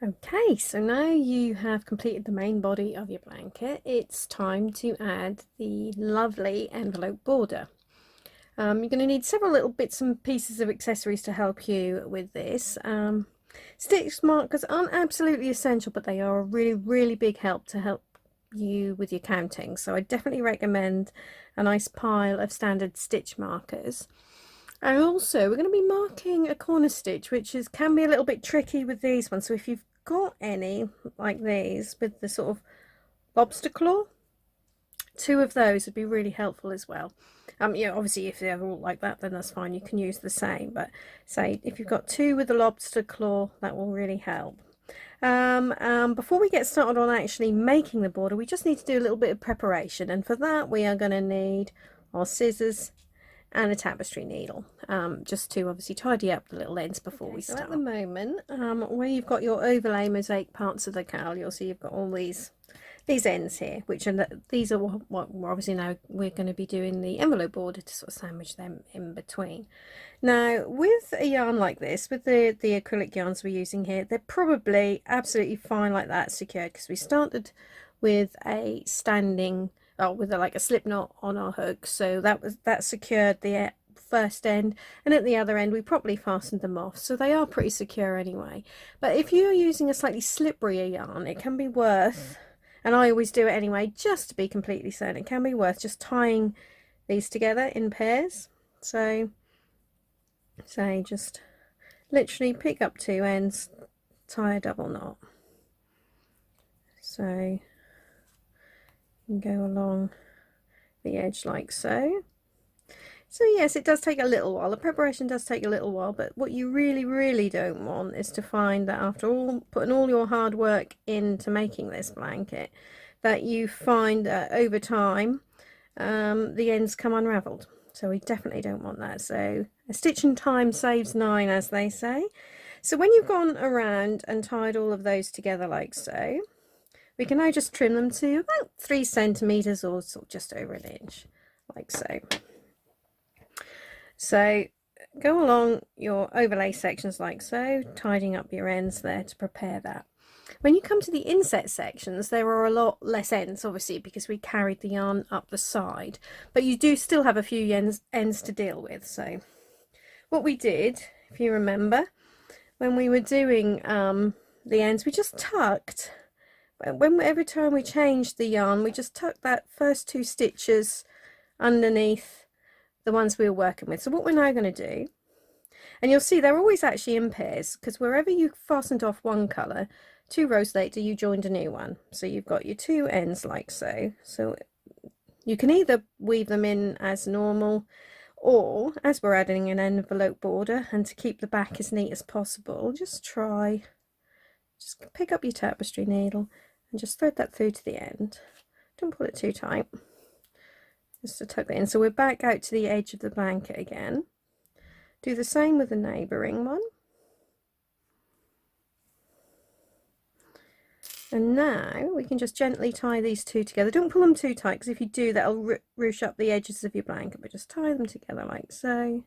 Okay, so now you have completed the main body of your blanket, it's time to add the lovely envelope border. You're going to need several little bits and pieces of accessories to help you with this. Stitch markers aren't absolutely essential, but they are a really big help to help you with your counting. So I definitely recommend a nice pile of standard stitch markers. And also we're going to be marking a corner stitch, which can be a little bit tricky with these ones. So if you've got any like these with the sort of lobster claw, two of those would be really helpful as well. Yeah, obviously if they're all like that, then that's fine, you can use the same, but say if you've got two with the lobster claw, that will really help. Before we get started on actually making the border, we just need to do a little bit of preparation, and for that we are going to need our scissors and a tapestry needle, just to obviously tidy up the little ends before we start. So at the moment, where you've got your overlay mosaic parts of the cowl, you'll see you've got all these ends here, which are these are what we're obviously now we're going to be doing the envelope border to sort of sandwich them in between. Now with a yarn like this, with the acrylic yarns we're using here, they're probably absolutely fine like that, secured, because we started with a standing with like a slip knot on our hook, so that secured the first end, and at the other end we properly fastened them off, so they are pretty secure anyway. But if you're using a slightly slipperier yarn, it can be worth, and I always do it anyway, just to be completely certain, it can be worth just tying these together in pairs. So say just literally pick up two ends, tie a double knot, so you can go along the edge like so. So yes, it does take a little while. The preparation does take a little while, but what you really don't want is to find that after all putting all your hard work into making this blanket, that you find that over time the ends come unraveled. So we definitely don't want that. So a stitch in time saves nine, as they say. So when you've gone around and tied all of those together like so, we can now just trim them to about 3 centimeters or sort of just over an inch, like so. So go along your overlay sections like so, tidying up your ends there to prepare that. When you come to the inset sections, there are a lot less ends, obviously, because we carried the yarn up the side, but you do still have a few ends to deal with. So what we did, if you remember, when we were doing the ends, we just tucked, every time we changed the yarn, we just tucked that first 2 stitches underneath the ones we were working with. So what we're now going to do, and you'll see they're always actually in pairs, because wherever you fastened off one colour, 2 rows later you joined a new one. So you've got your 2 ends like so. So you can either weave them in as normal, or as we're adding an envelope border, and to keep the back as neat as possible, just pick up your tapestry needle and just thread that through to the end. Don't pull it too tight, just to tuck that in. So we're back out to the edge of the blanket again. Do the same with the neighbouring one. And now we can just gently tie these 2 together. Don't pull them too tight, because if you do, that'll ruche up the edges of your blanket, but just tie them together like so.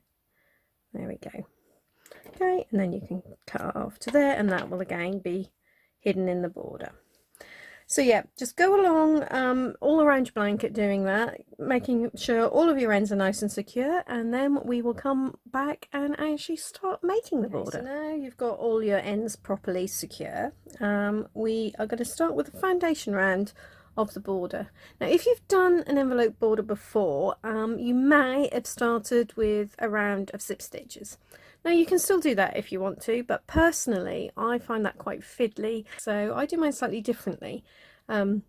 There we go. Okay, and then you can cut off to there, and that will again be hidden in the border. So yeah, just go along all around your blanket doing that, making sure all of your ends are nice and secure, and then we will come back and actually start making the border. So now you've got all your ends properly secure, we are going to start with the foundation round of the border. Now if you've done an envelope border before, you may have started with a round of slip stitches. Now you can still do that if you want to, but personally I find that quite fiddly, so I do mine slightly differently. And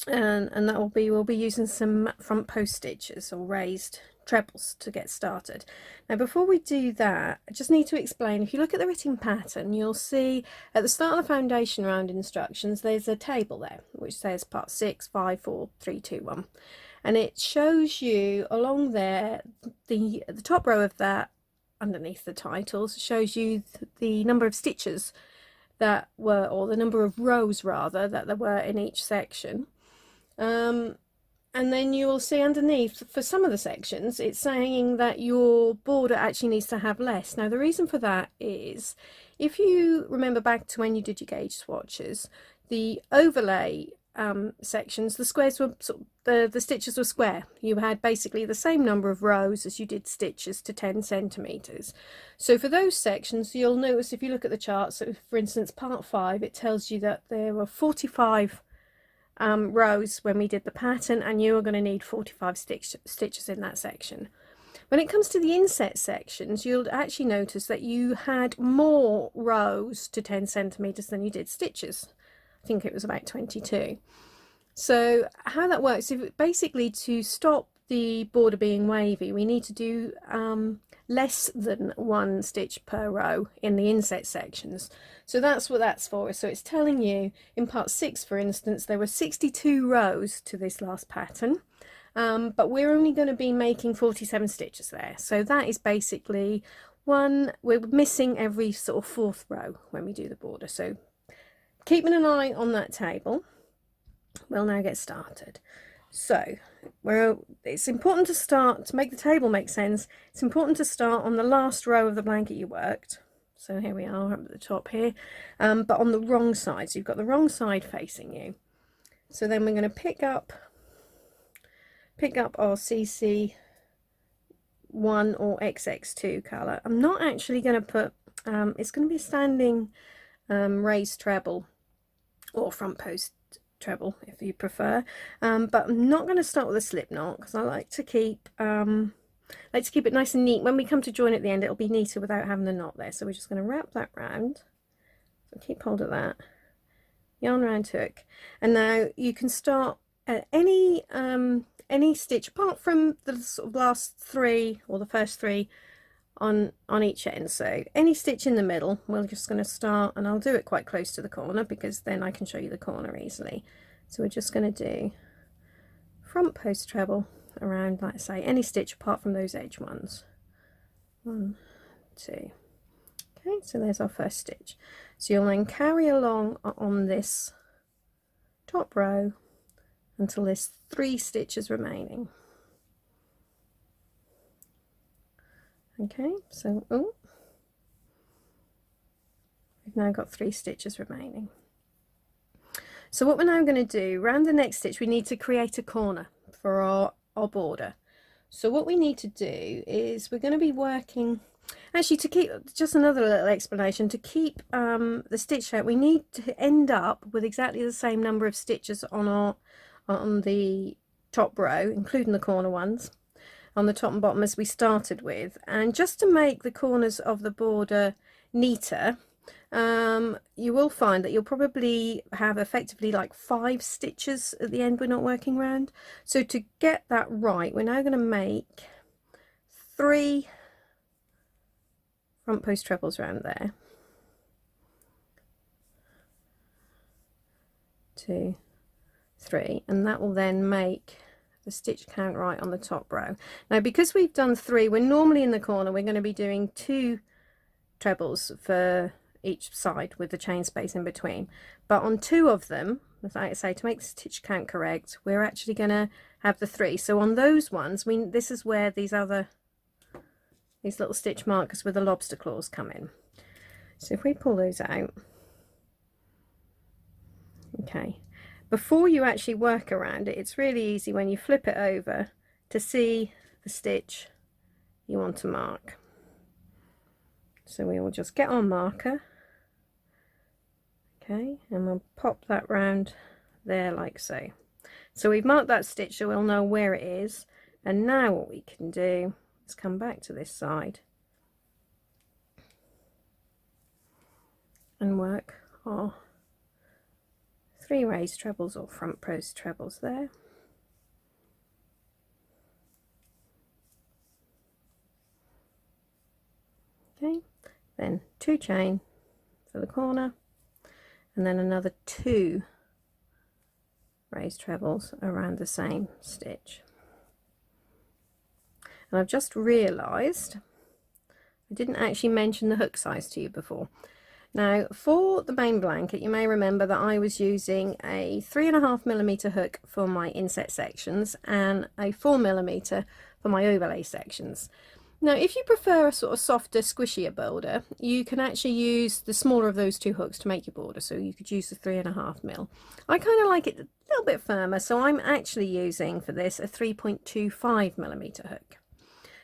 that will be, we'll be using some front post stitches or raised trebles to get started. Now before we do that, I just need to explain, if you look at the written pattern, you'll see at the start of the foundation round instructions there's a table there which says part 6, 5, 4, 3, 2, 1, and it shows you along there, the top row of that underneath the titles shows you the number of stitches that were, or the number of rows rather, that there were in each section. And then you'll see underneath, for some of the sections, it's saying that your border actually needs to have less. Now, the reason for that is, if you remember back to when you did your gauge swatches, the overlay sections, the squares were sort of, the stitches were square. You had basically the same number of rows as you did stitches to 10 centimeters. So for those sections, you'll notice if you look at the chart, so for instance, part 5, it tells you that there were 45 rows when we did the pattern, and you are going to need 45 stitches in that section. When it comes to the inset sections, you'll actually notice that you had more rows to 10 centimeters than you did stitches. I think it was about 22. So how that works, if basically to stop the border being wavy, we need to do less than 1 stitch per row in the inset sections. So that's what that's for. So it's telling you in part 6, for instance, there were 62 rows to this last pattern, but we're only going to be making 47 stitches there. So that is basically we're missing every sort of 4th row when we do the border. So keeping an eye on that table, we'll now get started. So it's important to start, to make the table make sense, it's important to start on the last row of the blanket you worked. So here we are up at the top here, but on the wrong side. So you've got the wrong side facing you. So then we're going to pick up our CC1 or XX2 colour. I'm not actually going to put, it's going to be a standing raised treble or front post treble if you prefer, but I'm not going to start with a slip knot because I like to keep it nice and neat. When we come to join at the end, it'll be neater without having the knot there. So we're just going to wrap that round. So keep hold of that, yarn round hook, and now you can start at any stitch apart from the sort of last 3 or the first 3 on each end. So any stitch in the middle, we're just going to start, and I'll do it quite close to the corner because then I can show you the corner easily. So we're just going to do front post treble around, like I say, any stitch apart from those edge ones. 1, 2. Okay, so there's our first stitch. So you'll then carry along on this top row until there's 3 stitches remaining. Okay, so we've now got 3 stitches remaining. So what we're now going to do, round the next stitch, we need to create a corner for our border. So what we need to do is we're going to be working, actually, to keep, just another little explanation, to keep the stitch out, we need to end up with exactly the same number of stitches on the top row, including the corner ones, on the top and bottom as we started with. And just to make the corners of the border neater, you will find that you'll probably have effectively like 5 stitches at the end we're not working round. So to get that right, we're now going to make 3 front post trebles around there. 2, 3, and that will then make the stitch count right on the top row. Now because we've done 3, we're normally in the corner, we're going to be doing 2 trebles for each side with the chain space in between, but on 2 of them, as I say, to make the stitch count correct, we're actually going to have the 3. So on those ones, this is where these little stitch markers with the lobster claws come in. So if we pull those out, okay, before you actually work around it, it's really easy when you flip it over to see the stitch you want to mark. So we will just get our marker, okay, and we'll pop that round there like so. So we've marked that stitch so we'll know where it is, and now what we can do is come back to this side and work our 3 raised trebles or front post trebles there. Okay, then 2 chain for the corner, and then another 2 raised trebles around the same stitch. And I've just realized I didn't actually mention the hook size to you before. Now for the main blanket, you may remember that I was using a 3.5mm hook for my inset sections and a 4mm for my overlay sections. Now if you prefer a sort of softer, squishier border, you can actually use the smaller of those two hooks to make your border. So you could use the 3.5mm. I kind of like it a little bit firmer, so I'm actually using for this a 3.25mm hook.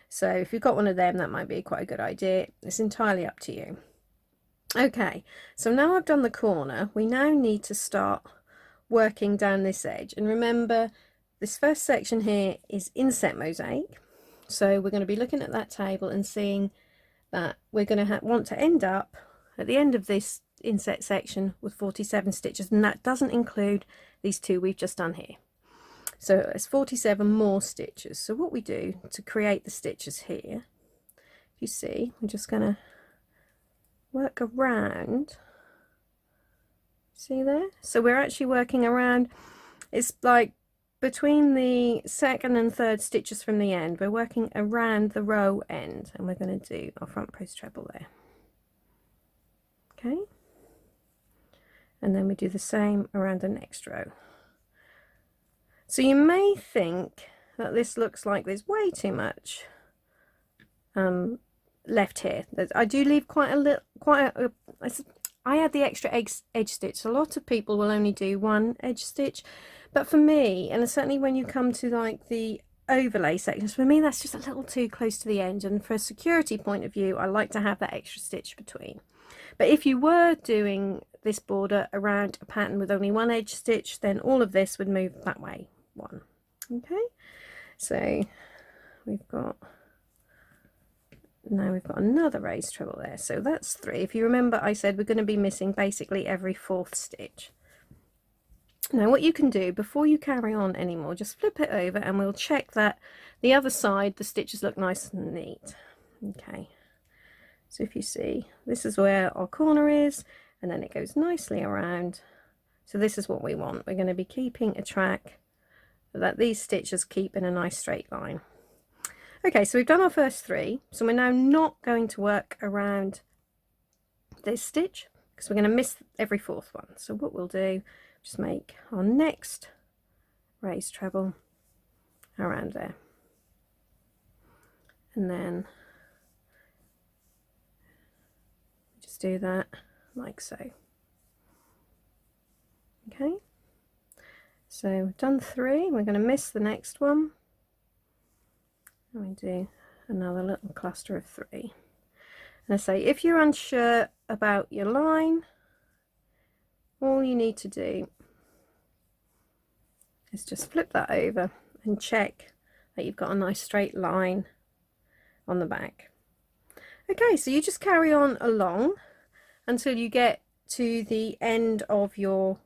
So if you've got one of them, that might be quite a good idea. It's entirely up to you. Okay, so now I've done the corner, we now need to start working down this edge. And remember, this first section here is inset mosaic. So we're going to be looking at that table and seeing that we're going to want to end up at the end of this inset section with 47 stitches, and that doesn't include these two we've just done here. So it's 47 more stitches. So what we do to create the stitches here, if you see, we're just going to work around, see there? So we're actually working around, it's like between the second and third stitches from the end, we're working around the row end, and we're going to do our front post treble there. Okay, and then we do the same around the next row. So you may think that this looks like there's way too much left here. I do leave quite a little, I add the extra edge stitch. A lot of people will only do one edge stitch, but for me, and certainly when you come to like the overlay sections, for me that's just a little too close to the end, and for a security point of view I like to have that extra stitch between. But if you were doing this border around a pattern with only one edge stitch, then all of this would move that way one. Okay, so we've got, now we've got another raised treble there, so that's 3. If you remember, I said we're going to be missing basically every 4th stitch. Now what you can do before you carry on anymore, just flip it over and we'll check that the other side the stitches look nice and neat. Okay, so if you see, this is where our corner is, and then it goes nicely around. So this is what we want. We're going to be keeping a track that these stitches keep in a nice straight line. Okay, so we've done our first 3, so we're now not going to work around this stitch because we're going to miss every 4th one. So what we'll do, just make our next raised treble around there, and then just do that like so. Okay, so we've done 3, we're going to miss the next one, and we do another little cluster of 3. And I say, if you're unsure about your line, all you need to do is just flip that over and check that you've got a nice straight line on the back. Okay, so you just carry on along until you get to the end of your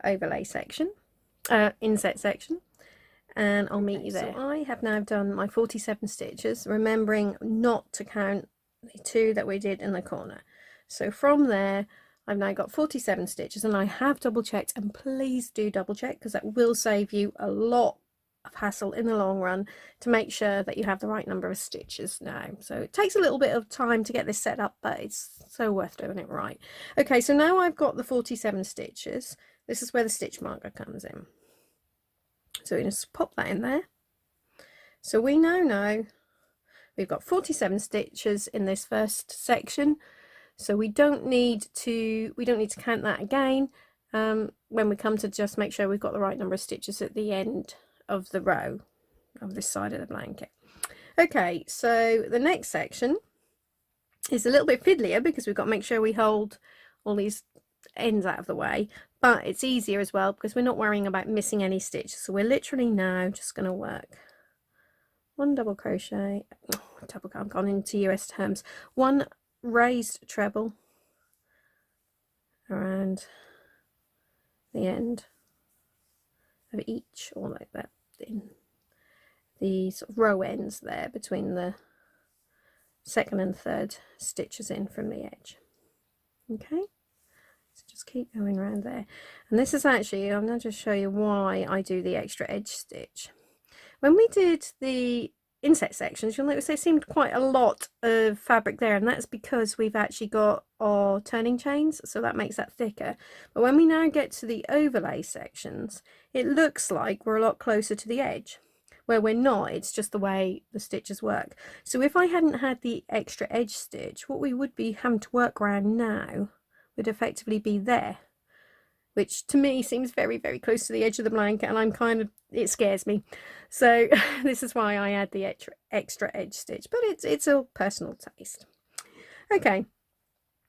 overlay section, inset section, and I'll meet you there. So I have now done my 47 stitches, remembering not to count the 2 that we did in the corner. So from there I've now got 47 stitches, and I have double checked, and please do double check because that will save you a lot of hassle in the long run to make sure that you have the right number of stitches now. So it takes a little bit of time to get this set up, but it's so worth doing it right. Okay, so now I've got the 47 stitches. This is where the stitch marker comes in. So we just pop that in there. So we now know we've got 47 stitches in this first section. So we don't need to count that again when we come to just make sure we've got the right number of stitches at the end of the row of this side of the blanket. Okay, so the next section is a little bit fiddlier because we've got to make sure we hold all these ends out of the way, but it's easier as well because we're not worrying about missing any stitches. So we're literally now just going to work 1 double crochet, I've gone into US terms, 1 raised treble around the end of each, or like that in the sort of row ends there between the 2nd and 3rd stitches in from the edge. Okay, so just keep going around there, and this is actually, I'm going to just show you why I do the extra edge stitch. When we did the inset sections, you'll notice there seemed quite a lot of fabric there, and that's because we've actually got our turning chains, so that makes that thicker. But when we now get to the overlay sections, it looks like we're a lot closer to the edge, where we're not. It's just the way the stitches work. So if I hadn't had the extra edge stitch, what we would be having to work around now would effectively be there, which to me seems very, very close to the edge of the blanket, and I'm kind of, it scares me. So this is why I add the extra edge stitch, but it's a personal taste. Okay,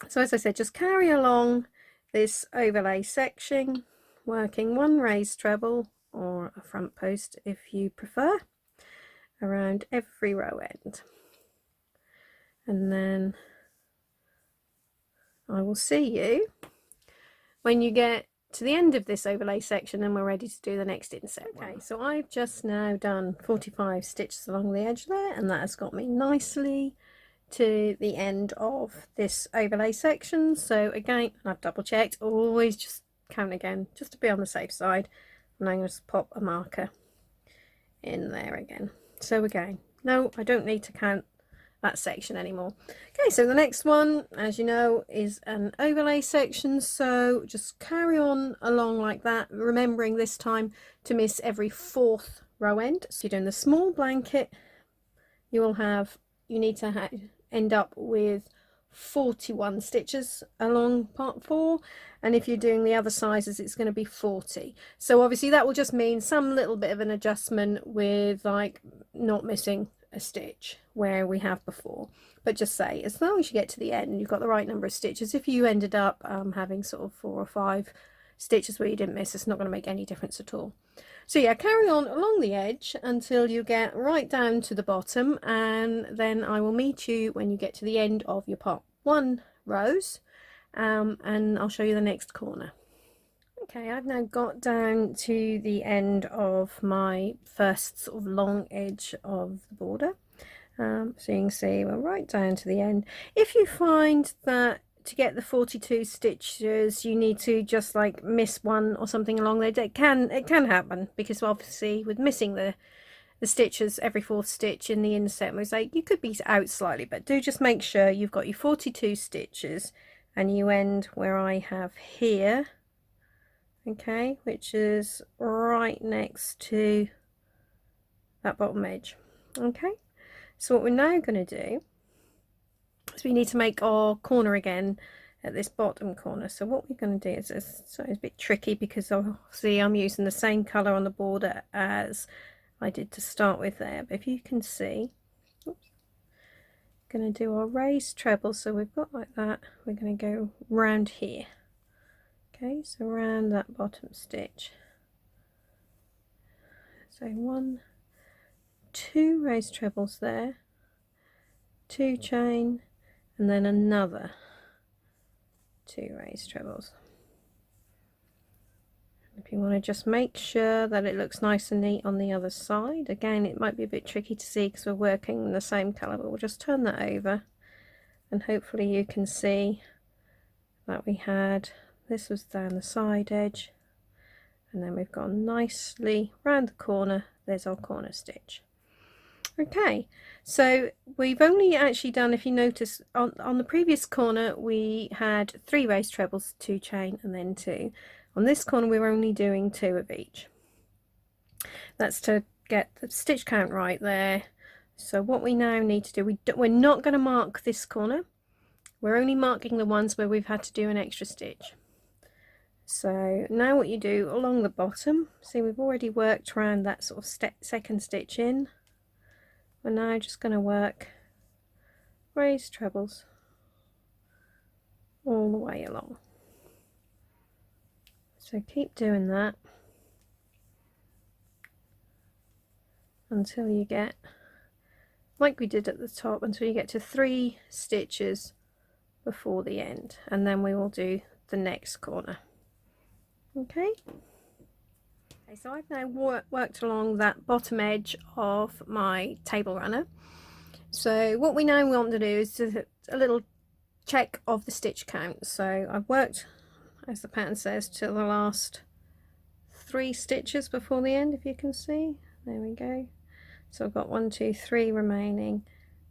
so as I said, just carry along this overlay section, working one raised treble or a front post if you prefer, around every row end. And then I will see you when you get to the end of this overlay section and we're ready to do the next inset. Okay, so I've just now done 45 stitches along the edge there, and that has got me nicely to the end of this overlay section. So again, I've double checked, always just count again just to be on the safe side, and I'm going to pop a marker in there again. So again, no, I don't need to count that section anymore. Okay, so the next one, as you know, is an overlay section, so just carry on along like that, remembering this time to miss every fourth row end. So you're doing the small blanket, you need to end up with 41 stitches along part 4, and if you're doing the other sizes it's going to be 40. So obviously that will just mean some little bit of an adjustment with like not missing a stitch where we have before, but just say as long as you get to the end and you've got the right number of stitches. If you ended up having sort of 4 or 5 stitches where you didn't miss, it's not going to make any difference at all. So yeah, carry on along the edge until you get right down to the bottom, and then I will meet you when you get to the end of your part 1 rows, and I'll show you the next corner. Okay, I've now got down to the end of my first sort of long edge of the border. So you can see we're right down to the end. If you find that to get the 42 stitches you need to just like miss one or something along there, it can happen, because obviously with missing the stitches every 4th stitch in the inset mosaic, you could be out slightly, but do just make sure you've got your 42 stitches and you end where I have here. Okay, which is right next to that bottom edge. Okay, so what we're now going to do is we need to make our corner again at this bottom corner. So what we're going to do is, so it's a bit tricky because obviously I'm using the same colour on the border as I did to start with there, but if you can see, oops, going to do our raised treble. So we've got like that, we're going to go round here. Okay, so around that bottom stitch. So 1, 2 raised trebles there, 2 chain, and then another 2 raised trebles. If you want to just make sure that it looks nice and neat on the other side, again it might be a bit tricky to see because we're working in the same colour, but we'll just turn that over and hopefully you can see that we had, this was down the side edge, and then we've gone nicely round the corner. There's our corner stitch. Okay, so we've only actually done, if you notice on the previous corner we had 3 raised trebles, 2 chain, and then 2. On this corner we're only doing 2 of each. That's to get the stitch count right there. So what we now need to do, we're not going to mark this corner, we're only marking the ones where we've had to do an extra stitch. So now what you do along the bottom, see we've already worked around that sort of second stitch in. We're now just going to work raised trebles all the way along. So keep doing that until you get, like we did at the top, until you get to 3 stitches before the end, and then we will do the next corner. Okay, so I've now worked along that bottom edge of my table runner. So what we now want to do is a little check of the stitch count. So I've worked, as the pattern says, to the last 3 stitches before the end, if you can see. There we go. So I've got 1, 2, 3 remaining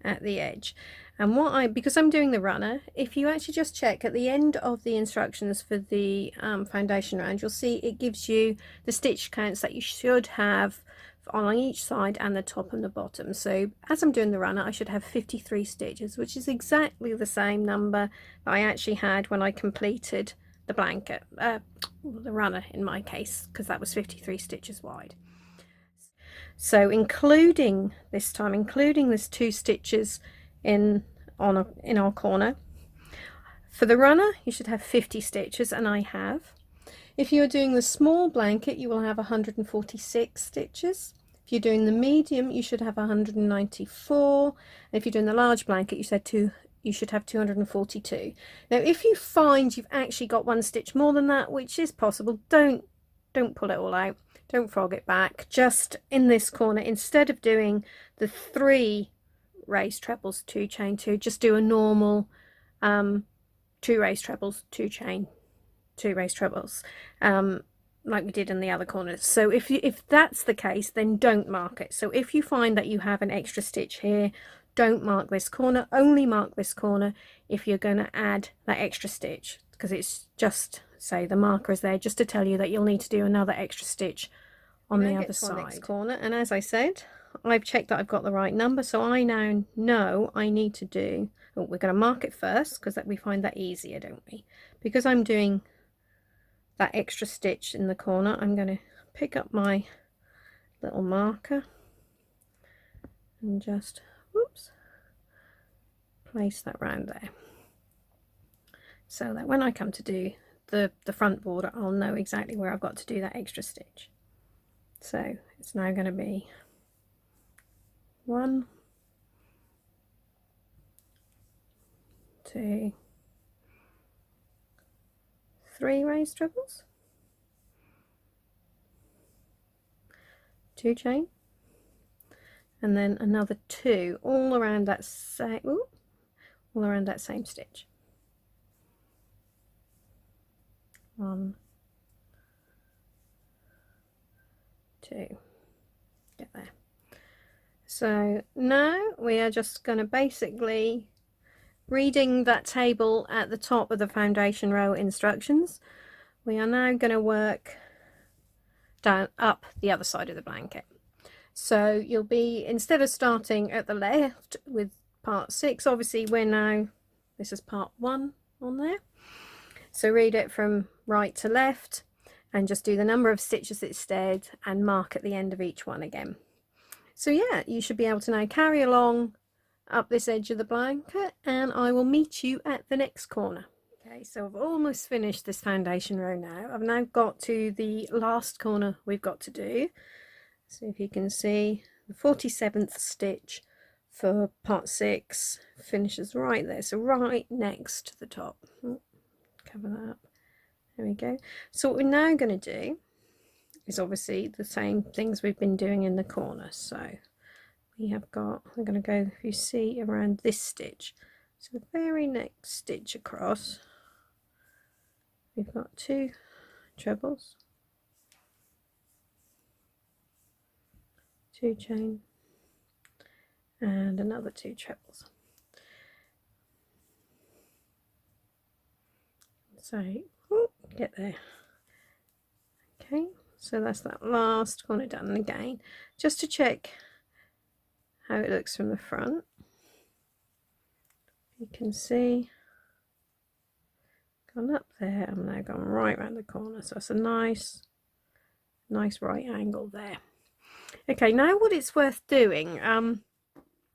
at the edge. And because I'm doing the runner, if you actually just check at the end of the instructions for the foundation round, you'll see it gives you the stitch counts that you should have on each side and the top and the bottom. So as I'm doing the runner, I should have 53 stitches, which is exactly the same number that I actually had when I completed the blanket, the runner in my case, because that was 53 stitches wide. So including this 2 stitches in our corner, for the runner you should have 50 stitches, and I have. If you're doing the small blanket, you will have 146 stitches. If you're doing the medium, you should have 194. And if you're doing the large blanket, you should have 242. Now if you find you've actually got 1 stitch more than that, which is possible, don't pull it all out, don't frog it back. Just in this corner, instead of doing the 3 raised trebles 2 chain 2, just do a normal 2 raised trebles 2 chain 2 raised trebles, like we did in the other corners. So if that's the case, then don't mark it. So if you find that you have an extra stitch here, don't mark this corner, only mark this corner if you're going to add that extra stitch, because it's just, say, the marker is there just to tell you that you'll need to do another extra stitch on the other side. Next corner, and as I said, I've checked that I've got the right number, so I now know I need to do, we're going to mark it first because we find that easier, don't we? Because I'm doing that extra stitch in the corner, I'm going to pick up my little marker and just place that round there, so that when I come to do the front border, I'll know exactly where I've got to do that extra stitch. So it's now going to be 1, 2, 3 raised trebles, 2 chain, and then another 2 all around that same stitch. 1, 2, get there. So now we are just going to basically, reading that table at the top of the foundation row instructions, we are now going to work down up the other side of the blanket. So you'll be, instead of starting at the left with part 6, obviously this is part 1 on there, so read it from right to left and just do the number of stitches instead and mark at the end of each one again. So yeah, you should be able to now carry along up this edge of the blanket, and I will meet you at the next corner. Okay, so I've almost finished this foundation row now. I've now got to the last corner we've got to do. So if you can see, the 47th stitch for part 6 finishes right there, so right next to the top. Cover that up. There we go. So what we're now going to do is obviously the same things we've been doing in the corner. So we're going to go, if you see, around this stitch. So the very next stitch across, we've got 2 trebles, 2 chain, and another 2 trebles. So get there. Okay, so that's that last corner done. And again, just to check how it looks from the front, you can see gone up there, I'm now gone right around the corner, so it's a nice right angle there. Okay, now what it's worth doing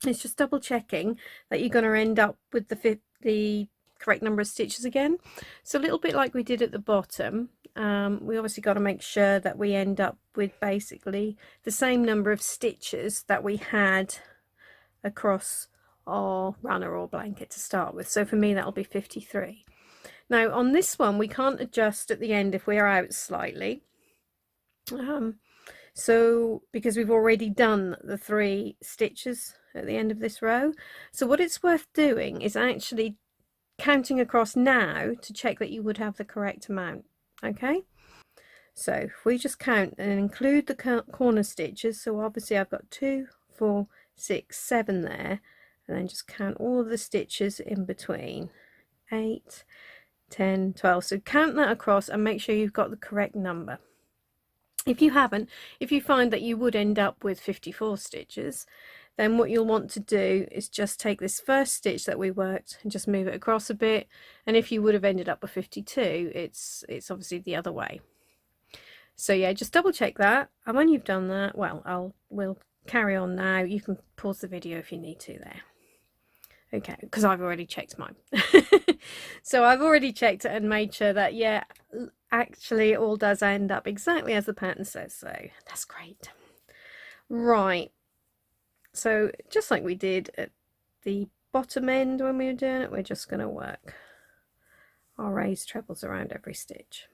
is just double checking that you're going to end up with the correct number of stitches again. So a little bit like we did at the bottom, we obviously got to make sure that we end up with basically the same number of stitches that we had across our runner or blanket to start with. So for me that'll be 53. Now on this one we can't adjust at the end if we're out slightly, so because we've already done the 3 stitches at the end of this row. So what it's worth doing is actually counting across now to check that you would have the correct amount. Okay, so if we just count and include the corner stitches, so obviously I've got 2, 4, 6, 7 there, and then just count all of the stitches in between. 8, 10, 12. So count that across and make sure you've got the correct number. If you haven't, if you find that you would end up with 54 stitches, then what you'll want to do is just take this first stitch that we worked and just move it across a bit, and if you would have ended up with 52, it's obviously the other way. So yeah, just double check that, and when you've done that, well, we'll carry on now. You can pause the video if you need to there. Okay, because I've already checked mine. So I've already checked it and made sure that, yeah, actually it all does end up exactly as the pattern says, so that's great. Right, so just like we did at the bottom end when we were doing it, we're just going to work our raised trebles around every stitch.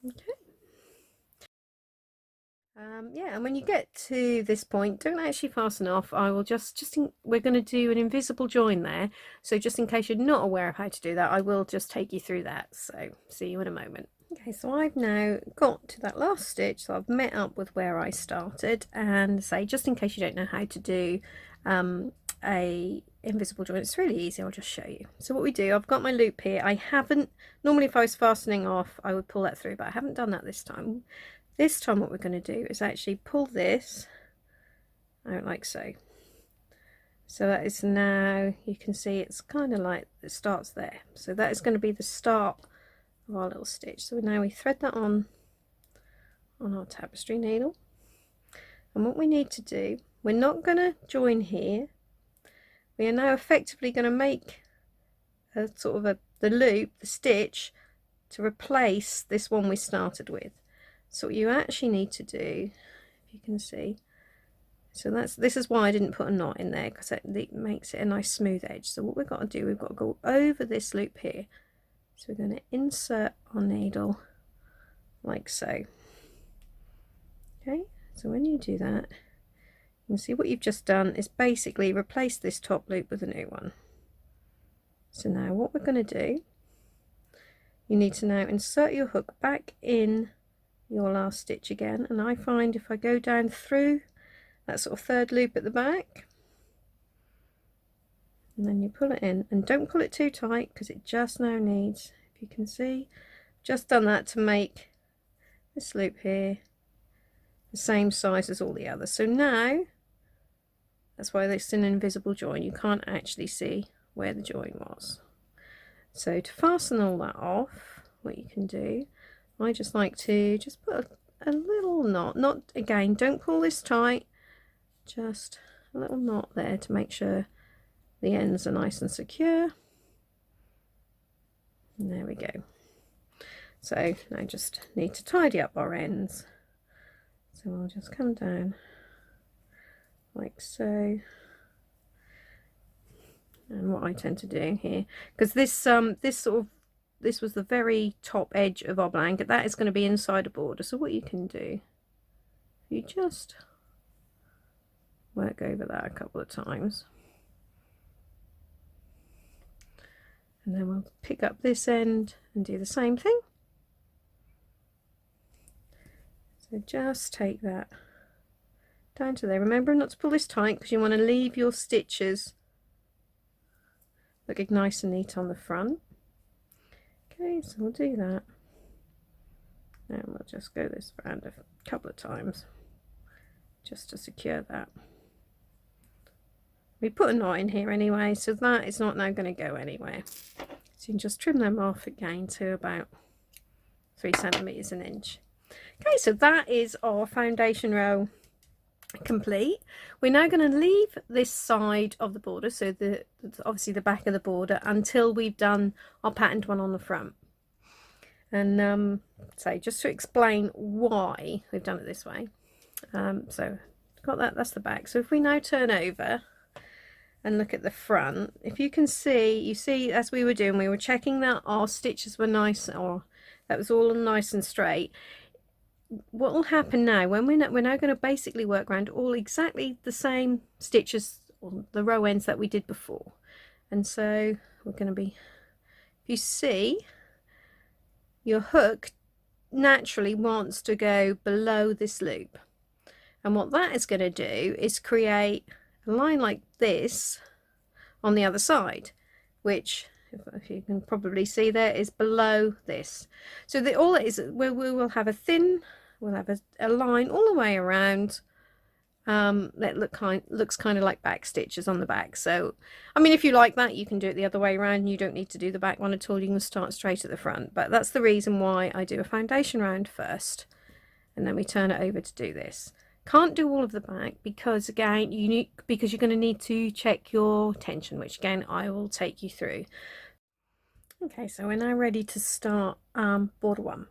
Okay. Yeah, and when you get to this point, don't actually fasten off. I will we're going to do an invisible join there, so just in case you're not aware of how to do that, I will just take you through that. So see you in a moment. Okay, so I've now got to that last stitch, so I've met up with where I started, and say, just in case you don't know how to do a invisible join, it's really easy. I'll just show you. So what we do, I've got my loop here. I haven't, normally if I was fastening off, I would pull that through, but I haven't done that this time. This time what we're going to do is actually pull this out like so. So that is now, you can see it's kind of like it starts there. So that is going to be the start of our little stitch. So now we thread that on our tapestry needle. And what we need to do, we're not going to join here. We are now effectively going to make a sort of the loop, the stitch, to replace this one we started with. So what you actually need to do, if you can see, so this is why I didn't put a knot in there, because it makes it a nice smooth edge. So what we've got to do, we've got to go over this loop here. So we're going to insert our needle like so. Okay, so when you do that, you can see what you've just done is basically replace this top loop with a new one. So now what we're going to do, you need to now insert your hook back in your last stitch again, and I find if I go down through that sort of third loop at the back and then you pull it in, and don't pull it too tight because it just now needs, if you can see, just done that to make this loop here the same size as all the others. So now, that's why it's an invisible join, you can't actually see where the join was. So to fasten all that off, what you can do, I just like to just put a little knot, not again, don't pull this tight, just a little knot there to make sure the ends are nice and secure. And there we go. So now just need to tidy up our ends. So I'll just come down like so. And what I tend to do here, because this was the very top edge of our blanket, that is going to be inside a border. So what you can do, you just work over that a couple of times, and then we'll pick up this end and do the same thing. So just take that down to there. Remember not to pull this tight because you want to leave your stitches looking nice and neat on the front. Okay, so we'll do that, and we'll just go this round a couple of times just to secure that. We put a knot in here anyway, so that is not now going to go anywhere. So you can just trim them off again to about 3 centimeters an inch. Okay, so that is our foundation row complete. We're now going to leave this side of the border, so obviously the back of the border, until we've done our patterned one on the front. And so just to explain why we've done it this way, so got that, that's the back. So if we now turn over and look at the front, if you can see, you see as we were doing, we were checking that our stitches were nice, or that was all nice and straight. What will happen now, when we're now going to basically work around all exactly the same stitches, or the row ends that we did before. And so we're going to be, if you see, your hook naturally wants to go below this loop, And what that is going to do is create a line like this on the other side, which, if you can probably see there, is below this. So all it is, we will have we'll have a line all the way around, that looks kind of like back stitches on the back. So I mean, if you like that, you can do it the other way around. You don't need to do the back one at all. You can start straight at the front, but that's the reason why I do a foundation round first, and then we turn it over to do this. Can't do all of the back because, again, because you're going to need to check your tension, which again I will take you through. Okay, so we're now ready to start border one.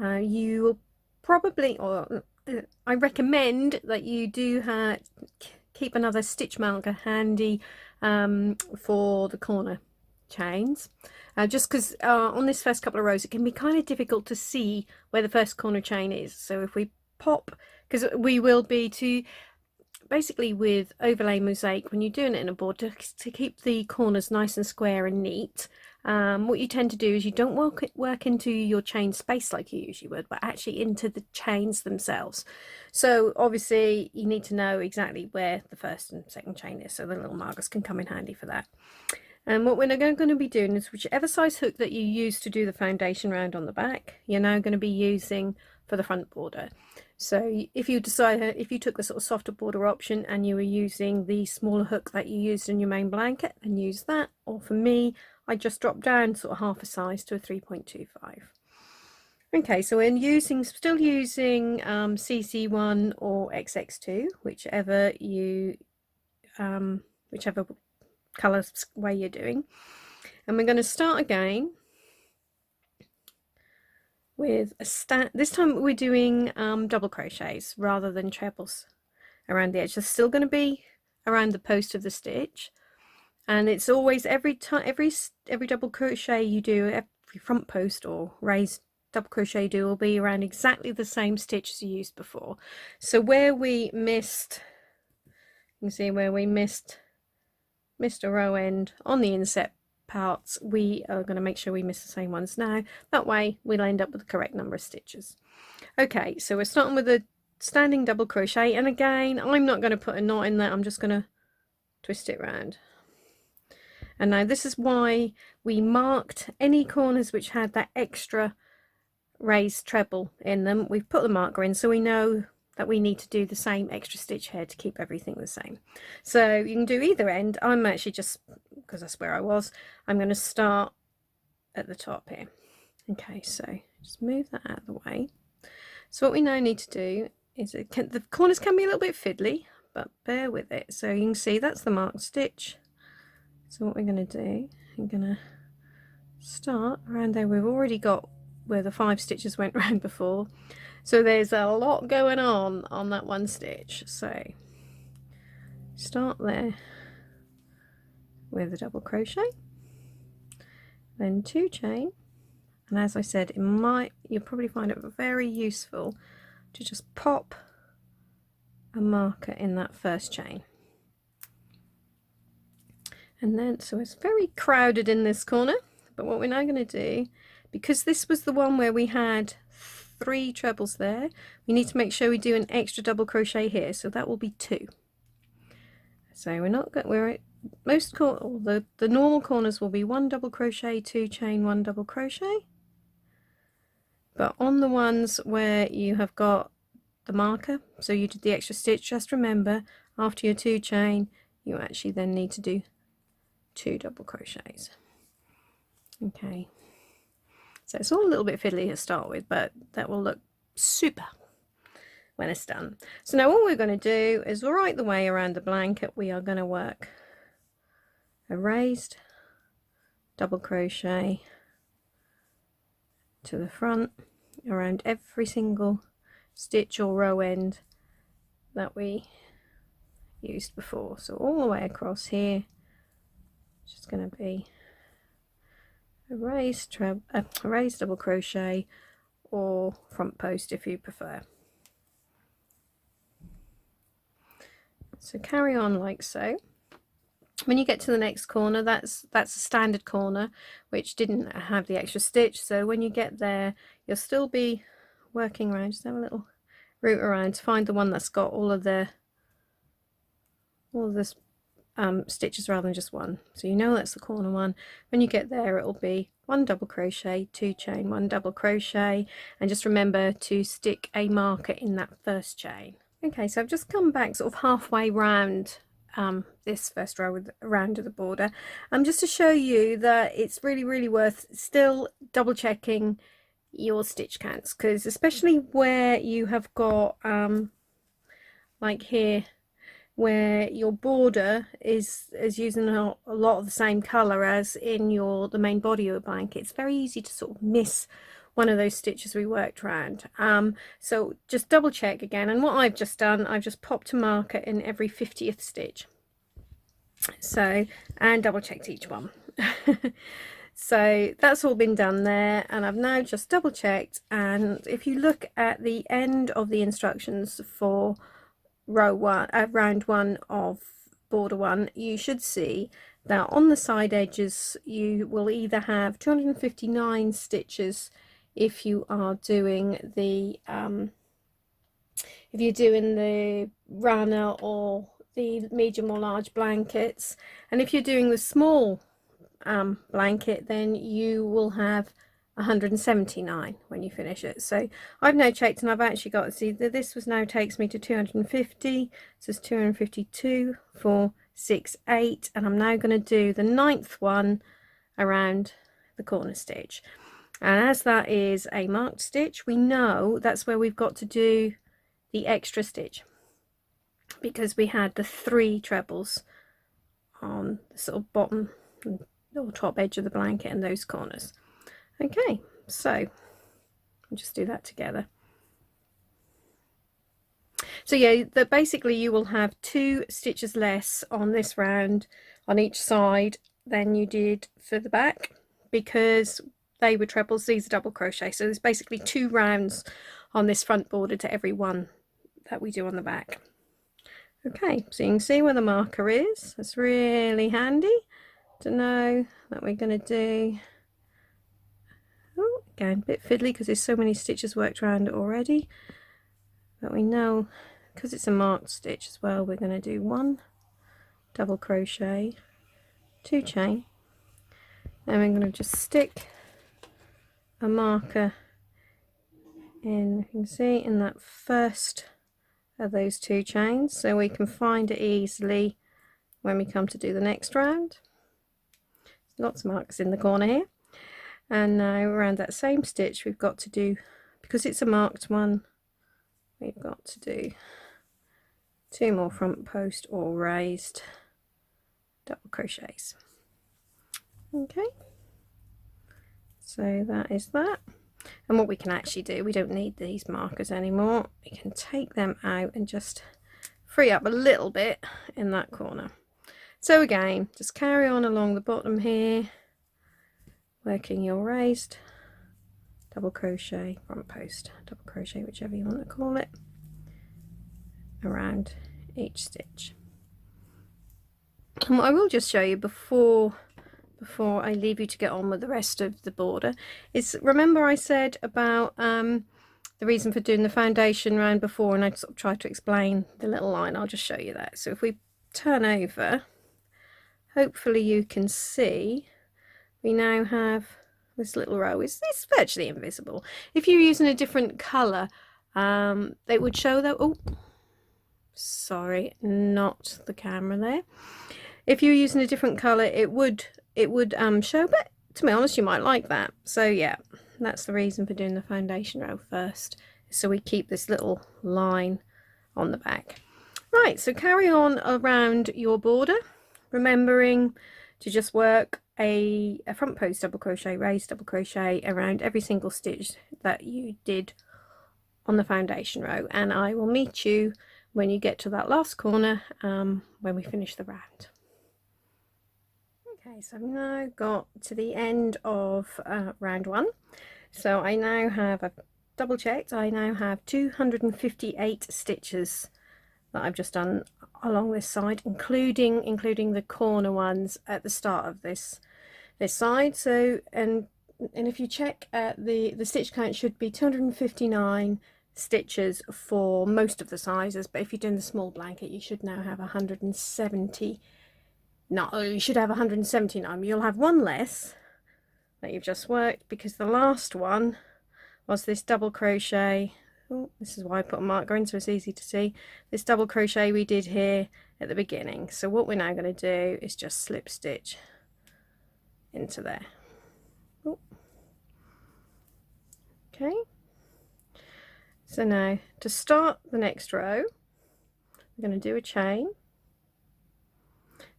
You will probably, or I recommend that you do keep another stitch marker handy for the corner chains, just because on this first couple of rows it can be kind of difficult to see where the first corner chain is. So if we pop, because we will be basically with overlay mosaic, when you're doing it in a board, to keep the corners nice and square and neat, what you tend to do is you don't work into your chain space like you usually would, but actually into the chains themselves. So obviously you need to know exactly where the first and second chain is, so the little markers can come in handy for that. And what we're now going to be doing is, whichever size hook that you use to do the foundation round on the back, you're now going to be using for the front border. So if you took the sort of softer border option and you were using the smaller hook that you used in your main blanket, then use that. Or for me, I just dropped down sort of half a size to a 3.25. Okay, so we're still using CC1 or XX2, whichever colour way you're doing. And we're going to start again with this time we're doing double crochets rather than trebles around the edge. They're still going to be around the post of the stitch, and it's always every double crochet you do, every front post or raised double crochet you do will be around exactly the same stitch as you used before. So where we missed, you can see where we missed a row end on the inset parts, we are going to make sure we miss the same ones now. That way we'll end up with the correct number of stitches. Okay, so we're starting with a standing double crochet, and again I'm not going to put a knot in that, I'm just going to twist it round. And now this is why we marked any corners which had that extra raised treble in them. We've put the marker in so we know that we need to do the same extra stitch here to keep everything the same. So you can do either end. I'm actually, just because that's where I was, I'm going to start at the top here. Okay, so just move that out of the way. So what we now need to do is, the corners can be a little bit fiddly, but bear with it. So you can see that's the marked stitch. So what we're going to do, I'm going to start around there. We've already got where the 5 stitches went round before, so there's a lot going on that one stitch. So start there with a double crochet, then 2 chain, and as I said, you'll probably find it very useful to just pop a marker in that first chain. And then, so it's very crowded in this corner, but what we're now going to do, because this was the one where we had 3 trebles there, we need to make sure we do an extra double crochet here, so that will be 2. So the normal corners will be 1 double crochet, 2 chain, 1 double crochet, but on the ones where you have got the marker, so you did the extra stitch, just remember after your 2 chain you actually then need to do 2 double crochets. Okay, so it's all a little bit fiddly to start with, but that will look super when it's done. So now what we're going to do is, right the way around the blanket, we are going to work a raised double crochet to the front around every single stitch or row end that we used before. So all the way across here, it's just going to be a raised double crochet or front post if you prefer. So carry on like so. When you get to the next corner, that's a standard corner which didn't have the extra stitch, so when you get there you'll still be working around. Just have a little root around to find the one that's got all of the stitches rather than just one. So you know that's the corner one. When you get there, it'll be 1 double crochet, 2 chain, 1 double crochet, and just remember to stick a marker in that first chain. Okay, so I've just come back sort of halfway round this first round of the border, just to show you that it's really worth still double checking your stitch counts, because especially where you have got like here, where your border is using a lot of the same color as in the main body of your blanket, it's very easy to sort of miss one of those stitches we worked around. So just double check again, and what I've just done, I've just popped a marker in every 50th stitch, so, and double checked each one. So that's all been done there, and I've now just double checked, and if you look at the end of the instructions for round one of border one, you should see that on the side edges you will either have 259 stitches if you are doing the if you're doing the runner or the medium or large blankets, and if you're doing the small blanket, then you will have 179 when you finish it. So I've now checked, and I've actually got to see that this was now takes me to 250, so it's 252, 4, 6, 8, and I'm now going to do the 9th one around the corner stitch. And as that is a marked stitch, we know that's where we've got to do the extra stitch, because we had the 3 trebles on the sort of bottom or top edge of the blanket and those corners. Okay, so I'll just do that together. So yeah, basically you will have 2 stitches less on this round on each side than you did for the back, because they were trebles, these are double crochet. So there's basically 2 rounds on this front border to every one that we do on the back. Okay, so you can see where the marker is. It's really handy to know that we're going to do, oh, again a bit fiddly because there's so many stitches worked around it already, but we know because it's a marked stitch as well, we're going to do 1 double crochet, 2 chain, and we're going to just stick a marker in, you can see, in that first of those 2 chains, so we can find it easily when we come to do the next round. Lots of marks in the corner here, and now around that same stitch we've got to do, because it's a marked one, we've got to do 2 more front post or raised double crochets. Okay, so that is that. And what we can actually do, we don't need these markers anymore, we can take them out and just free up a little bit in that corner. So again, just carry on along the bottom here, working your raised double crochet, front post, double crochet, whichever you want to call it, around each stitch. And what I will just show you before I leave you to get on with the rest of the border is, remember I said about the reason for doing the foundation round before, and I sort of tried to explain the little line. I'll just show you that. So if we turn over, hopefully you can see we now have this little row. It's virtually invisible. If you're using a different colour, it would show that. Oh, sorry, not the camera there. If you're using a different colour, it would show, but to be honest, you might like that. So yeah, that's the reason for doing the foundation row first, so we keep this little line on the back. Right, so carry on around your border, remembering to just work a front post double crochet, raised double crochet around every single stitch that you did on the foundation row, and I will meet you when you get to that last corner when we finish the round. Okay, so I've now got to the end of round 1. So I now have, I've double checked, I now have 258 stitches that I've just done along this side, including the corner ones at the start of this side. So and if you check at the stitch count should be 259, stitches for most of the sizes, but if you're doing the small blanket you should now have 170. No, you should have 179. You'll have one less that you've just worked because the last one was this double crochet. Oh, this is why I put a marker in so it's easy to see. This double crochet we did here at the beginning. So what we're now going to do is just slip stitch into there. Oh. Okay. So now to start the next row, we're going to do a chain.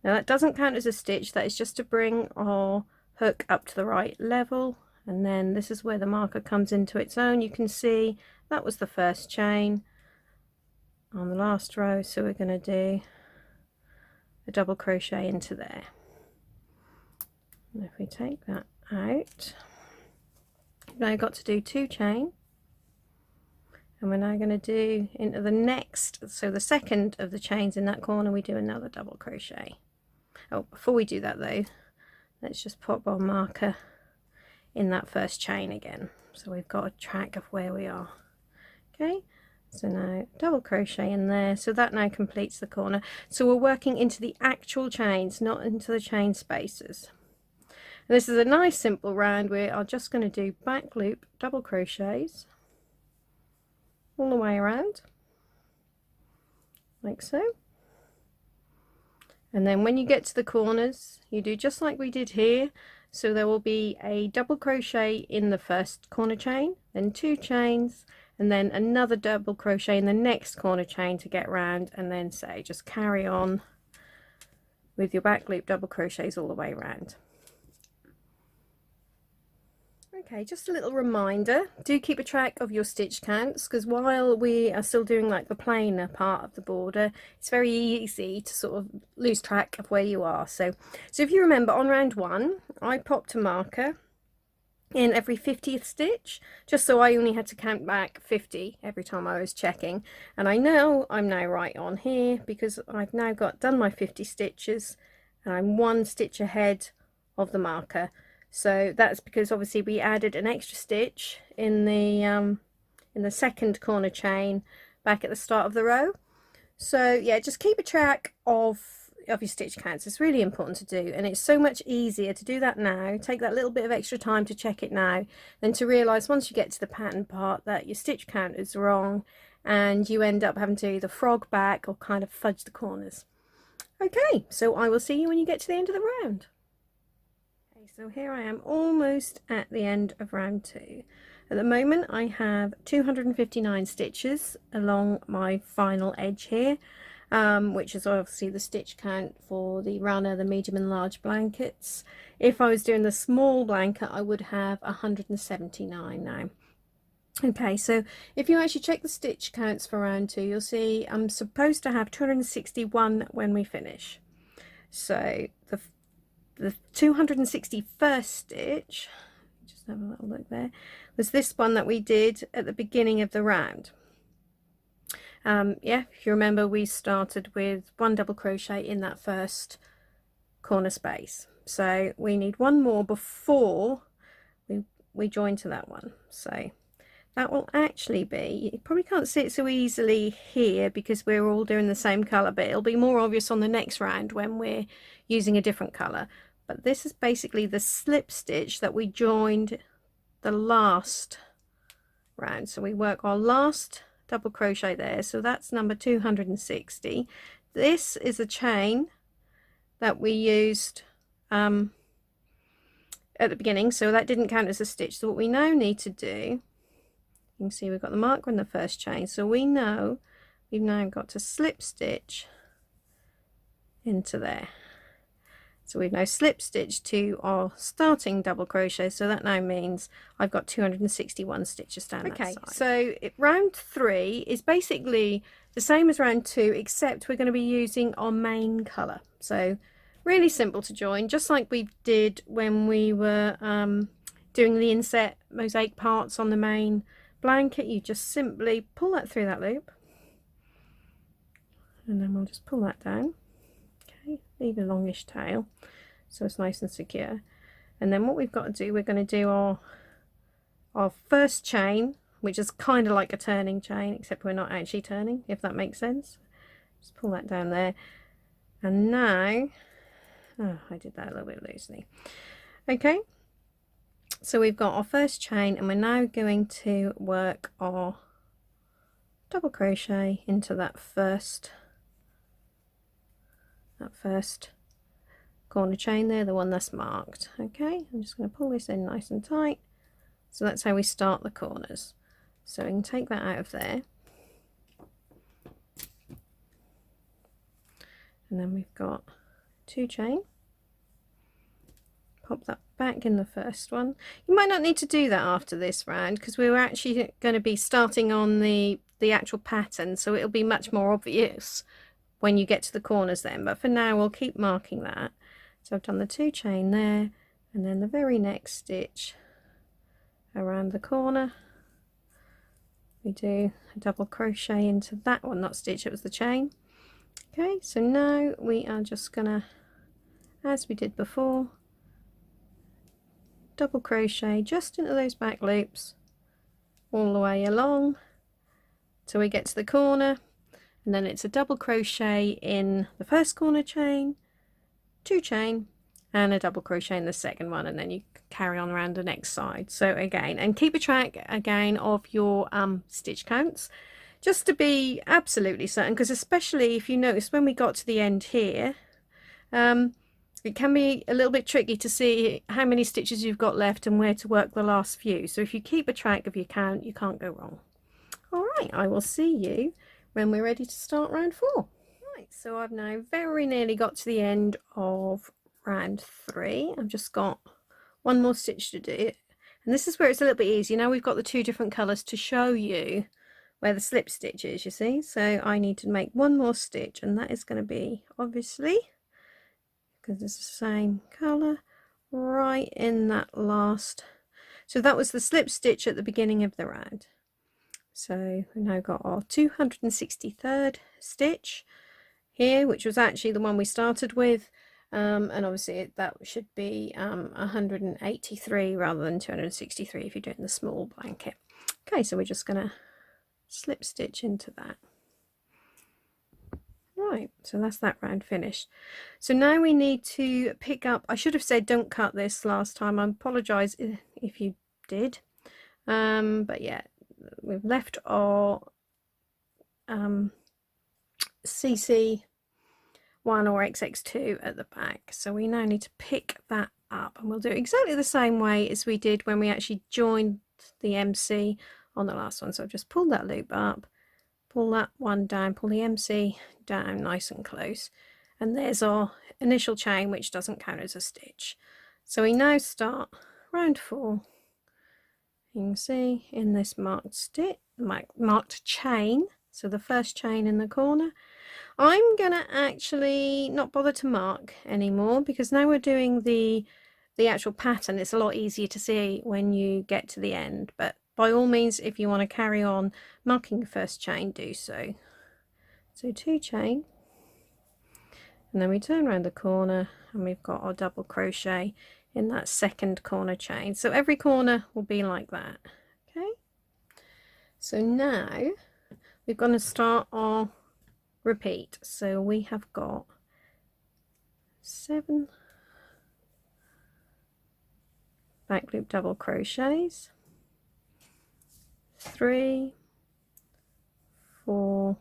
Now that doesn't count as a stitch, that is just to bring our hook up to the right level, and then this is where the marker comes into its own. You can see that was the first chain on the last row, so we're going to do a double crochet into there. And if we take that out, we've now got to do 2 chain, and we're now going to do into the next, so the second of the chains in that corner, we do another double crochet. Oh, before we do that though, let's just pop our marker in that first chain again, so we've got a track of where we are. Okay, so now double crochet in there, so that now completes the corner. So we're working into the actual chains, not into the chain spaces. And this is a nice simple round. We are just going to do back loop double crochets all the way around, like so. And then when you get to the corners, you do just like we did here. So there will be a double crochet in the first corner chain, then 2 chains, and then another double crochet in the next corner chain to get round, and then say just carry on with your back loop double crochets all the way around. Okay, just a little reminder, do keep a track of your stitch counts, because while we are still doing like the plainer part of the border, it's very easy to sort of lose track of where you are. So if you remember, on round 1 I popped a marker in every 50th stitch, just so I only had to count back 50 every time I was checking, and I know I'm now right on here because I've now done my 50 stitches and I'm 1 stitch ahead of the marker. So that's because obviously we added an extra stitch in the second corner chain back at the start of the row. So yeah, just keep a track of your stitch counts. It's really important to do, and it's so much easier to do that now, take that little bit of extra time to check it now, than to realise once you get to the pattern part that your stitch count is wrong and you end up having to either frog back or kind of fudge the corners. Okay, so I will see you when you get to the end of the round. So here I am almost at the end of round 2. At the moment I have 259 stitches along my final edge here, which is obviously the stitch count for the runner, the medium and large blankets. If I was doing the small blanket I would have 179 now. Okay, so if you actually check the stitch counts for round 2, you'll see I'm supposed to have 261 when we finish. So the 261st stitch, just have a little look there, was this one that we did at the beginning of the round. Yeah, if you remember, we started with 1 double crochet in that first corner space, so we need 1 more before we join to that one. So that will actually be, you probably can't see it so easily here because we're all doing the same colour, but it'll be more obvious on the next round when we're using a different colour. But this is basically the slip stitch that we joined the last round. So we work our last double crochet there, so that's number 260. This is a chain that we used at the beginning, so that didn't count as a stitch. So what we now need to do, you can see we've got the marker in the first chain, so we know we've now got to slip stitch into there. So we've now slip stitched to our starting double crochet, so that now means I've got 261 stitches down that side. So round 3 is basically the same as round 2, except we're going to be using our main colour. So really simple to join, just like we did when we were doing the inset mosaic parts on the main blanket. You just simply pull that through that loop, and then we'll just pull that down. Okay, leave a longish tail so it's nice and secure. And then what we've got to do, we're going to do our first chain which is kind of like a turning chain, except we're not actually turning, if that makes sense. Just pull that down there. And now, oh, I did that a little bit loosely. Okay, so we've got our first chain, and we're now going to work our double crochet into that first corner chain there, the one that's marked. Okay, I'm just going to pull this in nice and tight. So that's how we start the corners. So we can take that out of there, and then we've got 2 chain. Pop that back in the first one. You might not need to do that after this round, because we were actually going to be starting on the actual pattern, so it'll be much more obvious when you get to the corners then, but for now we'll keep marking that. So I've done the 2 chain there, and then the very next stitch around the corner we do a double crochet into that one, not stitch, it was the chain. Okay, so now we are just gonna, as we did before, double crochet just into those back loops all the way along till we get to the corner, and then it's a double crochet in the first corner chain, 2 chain, and a double crochet in the second one, and then you carry on around the next side. So again, and keep a track again of your stitch counts, just to be absolutely certain, because especially if you notice when we got to the end here, it can be a little bit tricky to see how many stitches you've got left and where to work the last few. So if you keep a track of your count, you can't go wrong. All right, I will see you when we're ready to start round 4. Right, so I've now very nearly got to the end of round 3. I've just got one more stitch to do, and this is where it's a little bit easier. Now we've got the 2 different colours to show you where the slip stitch is, you see. So I need to make one more stitch, and that is going to be, obviously, because it's the same colour, right in that last. So that was the slip stitch at the beginning of the round. So we've now got our 263rd stitch here, which was actually the one we started with, and obviously that should be 183 rather than 263 if you're doing the small blanket. Okay, so we're just going to slip stitch into that. Right, so that's that round finished. So now we need to pick up, I should have said don't cut this last time, I apologise if you did, but yeah, we've left our CC1 or XX2 at the back, so we now need to pick that up, and we'll do it exactly the same way as we did when we actually joined the MC on the last one. So I've just pulled that loop up, pull that one down, pull the MC down nice and close, and there's our initial chain, which doesn't count as a stitch. So we now start round 4. You can see in this marked chain, so the first chain in the corner. I'm gonna actually not bother to mark anymore, because now we're doing the actual pattern. It's a lot easier to see when you get to the end, but by all means, if you want to carry on marking the first chain, do so. So 2 chain, and then we turn around the corner, and we've got our double crochet in that second corner chain. So every corner will be like that. Okay, so now we're going to start our repeat. So we have got 7 back loop double crochets, 3, 4,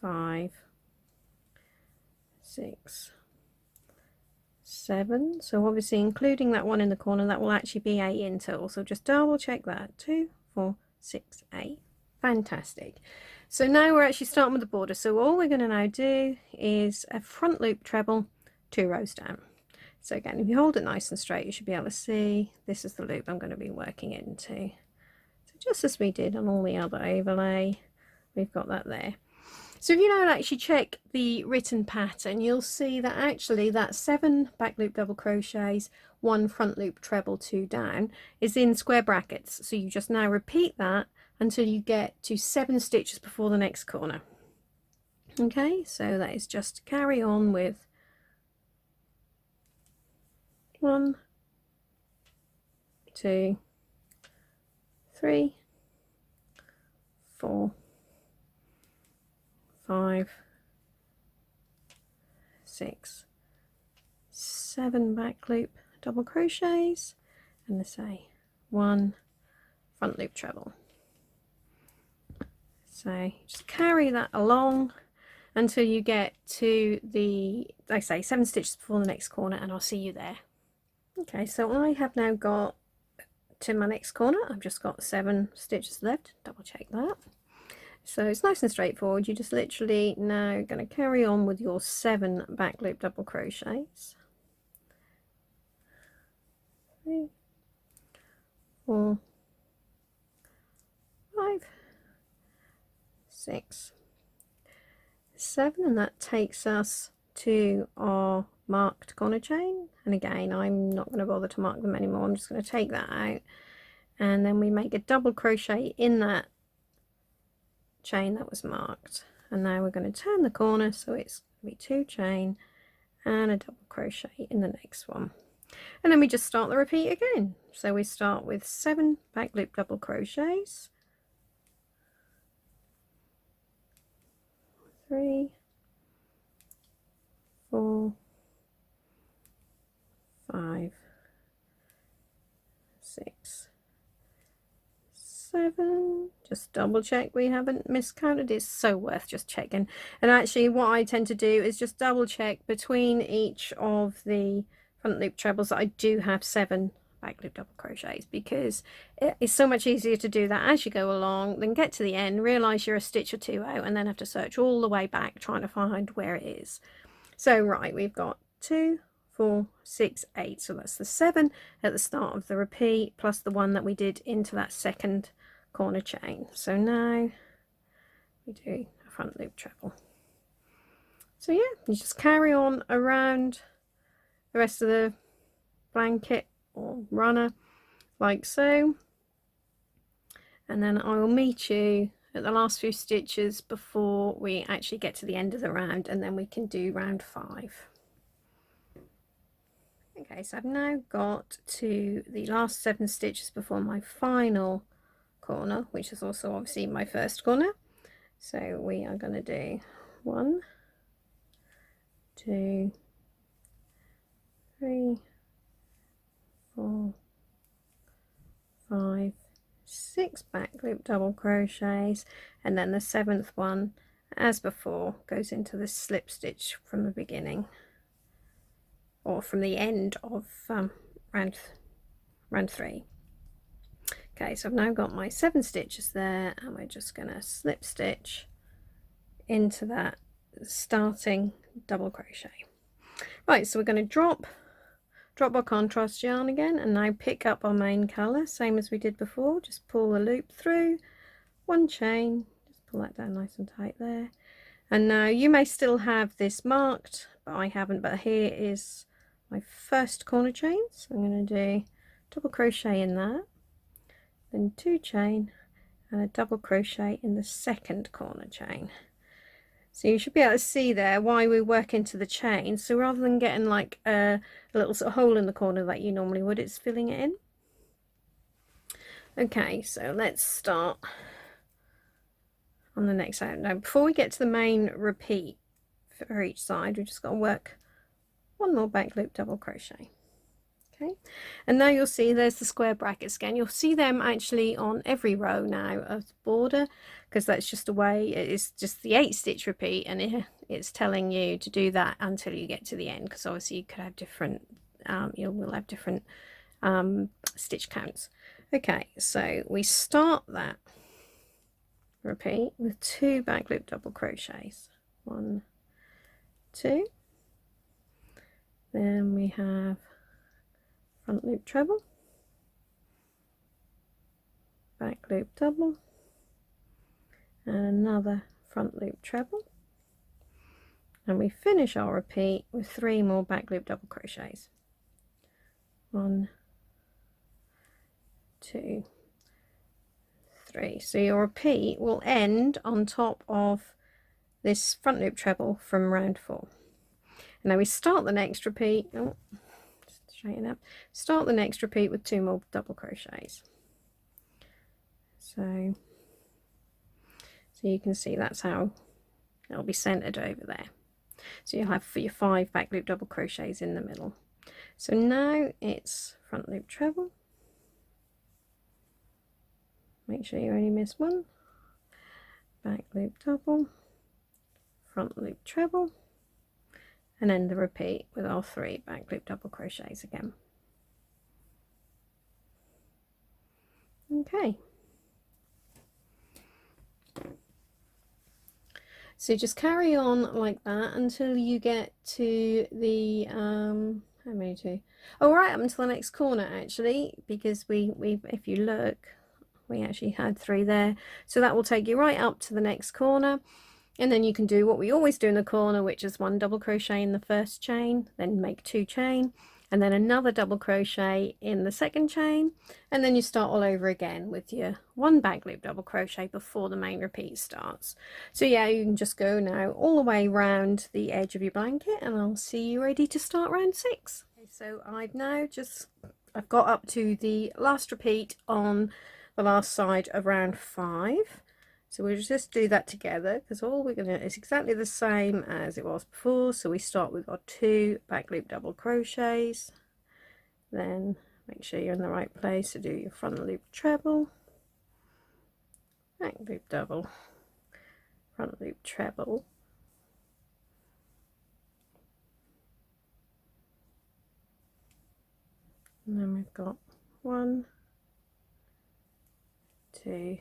5, 6, 7. So obviously including that one in the corner, that will actually be 8 in total. So just double check that. 2, 4, 6, 8. Fantastic. So now we're actually starting with the border. So all we're going to now do is a front loop treble 2 rows down. So again, if you hold it nice and straight, you should be able to see this is the loop I'm going to be working into. So just as we did on all the other overlay, we've got that there. So if you now actually check the written pattern, you'll see that actually that 7 back loop double crochets, 1 front loop treble 2 down is in square brackets. So you just now repeat that until you get to 7 stitches before the next corner. Okay, so that is just to carry on with 1, 2, 3, 4, 5, 6, 7 back loop double crochets, and let's say 1 front loop treble. So just carry that along until you get to the, like I say, 7 stitches before the next corner, and I'll see you there. Okay, so I have now got to my next corner. I've just got 7 stitches left. Double check that. So it's nice and straightforward. You're just literally now going to carry on with your 7 back loop double crochets. 3, 4, 5, 6, 7, and that takes us to our marked corner chain. And again, I'm not going to bother to mark them anymore. I'm just going to take that out, and then we make a double crochet in that chain that was marked. And now we're going to turn the corner, so it's going to be 2 chain and a double crochet in the next one, and then we just start the repeat again. So we start with 7 back loop double crochets, 3, 4, 5, 6, 7. Just double check we haven't miscounted. It's so worth just checking. And actually what I tend to do is just double check between each of the front loop trebles that I do have 7 back loop double crochets, because it's so much easier to do that as you go along than get to the end, realize you're a stitch or 2 out, and then have to search all the way back trying to find where it is. So right, we've got 2, 4, 6, 8, so that's the 7 at the start of the repeat plus the one that we did into that second corner chain. So now we do a front loop treble. So yeah, you just carry on around the rest of the blanket or runner like so, and then I will meet you at the last few stitches before we actually get to the end of the round, and then we can do round 5. Okay, so I've now got to the last 7 stitches before my final corner, which is also obviously my first corner. So we are going to do 1, 2, 3, 4, 5, 6 back loop double crochets, and then the 7th one, as before, goes into the slip stitch from the beginning, or from the end of round 3. Okay, so I've now got my 7 stitches there, and we're just going to slip stitch into that starting double crochet. Right, so we're going to drop our contrast yarn again, and now pick up our main colour, same as we did before. Just pull the loop through, 1 chain, just pull that down nice and tight there. And now you may still have this marked, but I haven't. But here is my first corner chain, so I'm going to do double crochet in that, then 2 chain and a double crochet in the second corner chain. So you should be able to see there why we work into the chain. So rather than getting like a little sort of hole in the corner like you normally would, it's filling it in. Okay, so let's start on the next side. Now before we get to the main repeat for each side, we've just got to work 1 more back loop double crochet. Okay, and now you'll see there's the square brackets again. You'll see them actually on every row now of the border, because that's just a way, it's just the 8 stitch repeat, and it's telling you to do that until you get to the end, because obviously you could have different you will have different stitch counts. Okay, so we start that repeat with 2 back loop double crochets, 1, 2, then we have front loop treble, back loop double, and another front loop treble, and we finish our repeat with 3 more back loop double crochets, 1, 2, 3. So your repeat will end on top of this front loop treble from round 4. And now we start the next repeat, straighten up, start the next repeat with 2 more double crochets. So you can see that's how it'll be centered over there. So you'll have for your 5 back loop double crochets in the middle. So now it's front loop treble. Make sure you only miss one. Back loop double, front loop treble, and then the repeat with our 3 back loop double crochets again. Okay. So just carry on like that until you get to the how many two? Oh, right up until the next corner actually, because we if you look, we actually had 3 there. So that will take you right up to the next corner, and then you can do what we always do in the corner, which is 1 double crochet in the first chain, then make 2 chain, and then another double crochet in the second chain, and then you start all over again with your 1 back loop double crochet before the main repeat starts. So yeah, you can just go now all the way round the edge of your blanket, and I'll see you ready to start round 6. Okay, so I've got up to the last repeat on the last side of round 5. So we'll just do that together, because all we're going to is exactly the same as it was before. So we start with our 2 back loop double crochets, then make sure you're in the right place to do your front loop treble, back loop double, front loop treble, and then we've got 1, 2,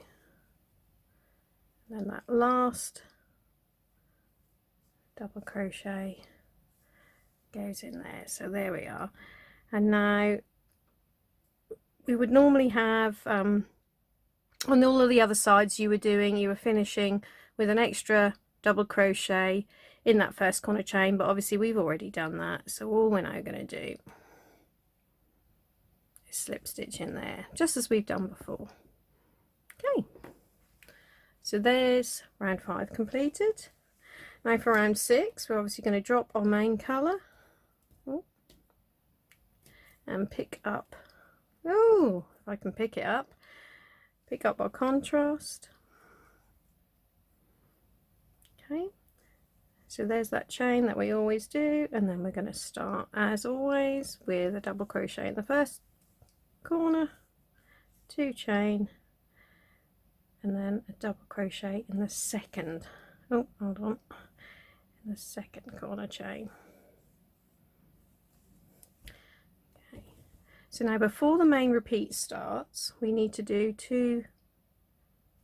and then that last double crochet goes in there. So there we are. And now we would normally have on all of the other sides you were finishing with an extra double crochet in that first corner chain, but obviously we've already done that, so all we're now going to do is slip stitch in there just as we've done before. Okay, so there's round 5 completed. Now for round 6 we're obviously going to drop our main colour and pick up, oh, if I can pick it up, pick up our contrast. Okay, so there's that chain that we always do, and then we're going to start as always with a double crochet in the first corner, 2 chain, and then a double crochet in the second, oh hold on, in the second corner chain. Okay, so now before the main repeat starts we need to do 2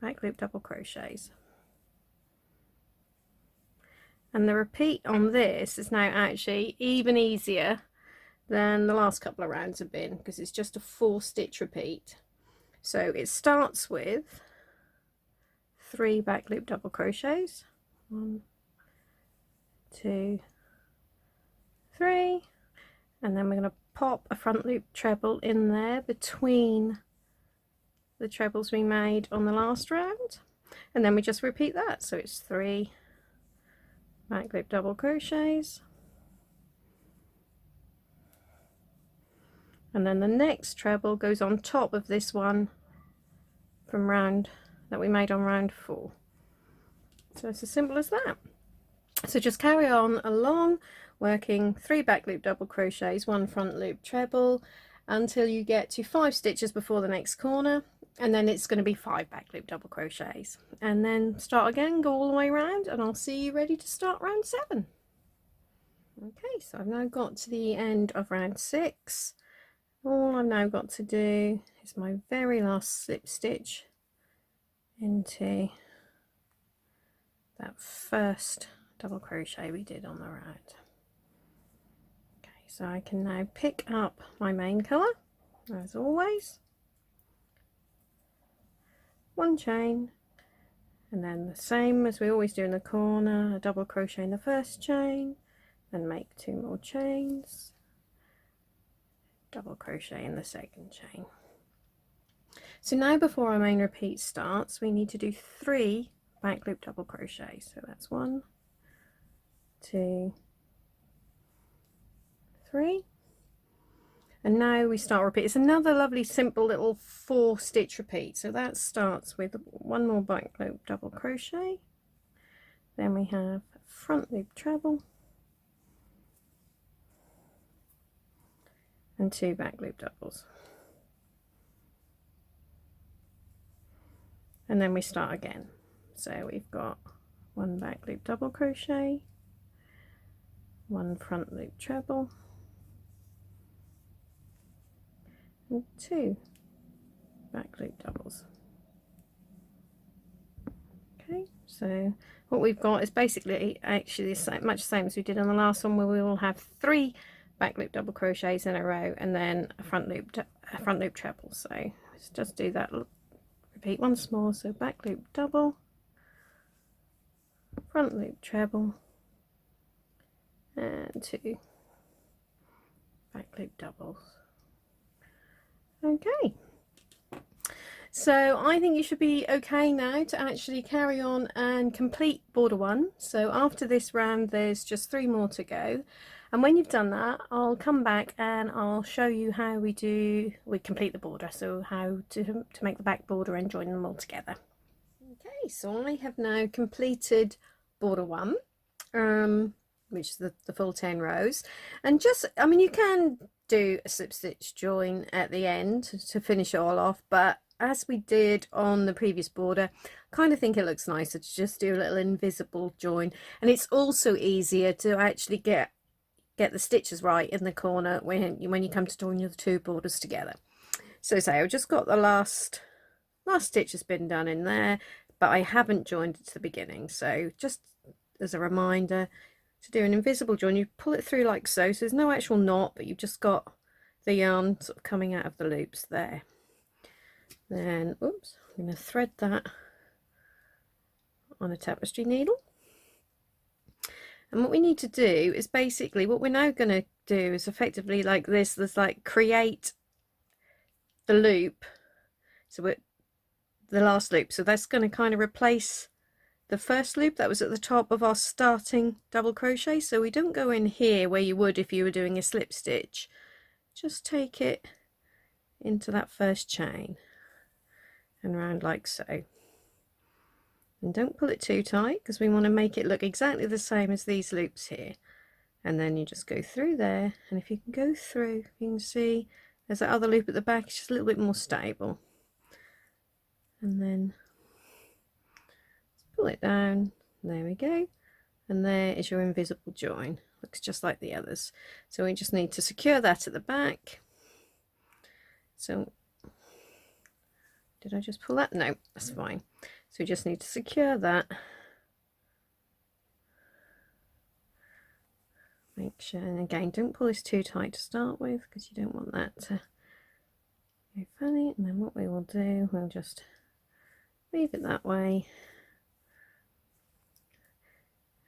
back loop double crochets, and the repeat on this is now actually even easier than the last couple of rounds have been, because it's just a 4 stitch repeat. So it starts with 3 back loop double crochets, 1, 2, 3, and then we're going to pop a front loop treble in there between the trebles we made on the last round, and then we just repeat that. So it's 3 back loop double crochets, and then the next treble goes on top of this one from round that we made on round 4. So it's as simple as that. So just carry on along, working 3 back loop double crochets, 1 front loop treble, until you get to 5 stitches before the next corner, and then it's going to be 5 back loop double crochets, and then start again, go all the way around, and I'll see you ready to start round 7. Okay, so I've now got to the end of round 6. All I've now got to do is my very last slip stitch into that first double crochet we did on the round. Okay, so I can now pick up my main colour as always, 1 chain, and then the same as we always do in the corner, a double crochet in the first chain, then make 2 more chains, double crochet in the second chain. So now before our main repeat starts we need to do 3 back loop double crochets. So that's 1, 2, 3, And now we start repeat. It's another lovely simple little 4-stitch repeat. So that starts with one more back loop double crochet, then we have front loop treble and 2 back loop doubles, and then we start again. So we've got 1 back loop double crochet, 1 front loop treble and 2 back loop doubles. Okay, so what we've got is basically actually much the same as we did on the last one, where we will have 3 back loop double crochets in a row and then a front loop treble. So let's just do that, repeat once more. So back loop double, front loop treble and 2 back loop doubles. Okay, so I think you should be okay now to actually carry on and complete border 1. So after this round there's just 3 more to go, and when you've done that I'll come back and I'll show you how we complete the border, so how to make the back border and join them all together. Okay, so I have now completed border 1, which is the full 10 rows, and just, I mean, you can do a slip stitch join at the end to finish it all off, but as we did on the previous border, I kind of think it looks nicer to just do a little invisible join, and it's also easier to actually get the stitches right in the corner when you come to join your 2 borders together. So say I've just got the last stitch has been done in there, but I haven't joined it to the beginning. So just as a reminder, to do an invisible join, you pull it through like so. So there's no actual knot, but you've just got the yarn sort of coming out of the loops there. Then, oops, I'm going to thread that on a tapestry needle. And what we need to do is basically, what we're now going to do is effectively like this. There's like create the loop. So we're the last loop. So that's going to kind of replace the first loop that was at the top of our starting double crochet. So we don't go in here where you would if you were doing a slip stitch. Just take it into that first chain and round like so. And don't pull it too tight, because we want to make it look exactly the same as these loops here. And then you just go through there, and if you can go through, you can see there's that other loop at the back. It's just a little bit more stable. And then pull it down, there we go, and there is your invisible join. Looks just like the others. So we just need to secure that at the back. So did I just pull that? No, that's fine. So we just need to secure that. Make sure, and again, don't pull this too tight to start with, because you don't want that to go funny. And then what we will do, we'll just leave it that way,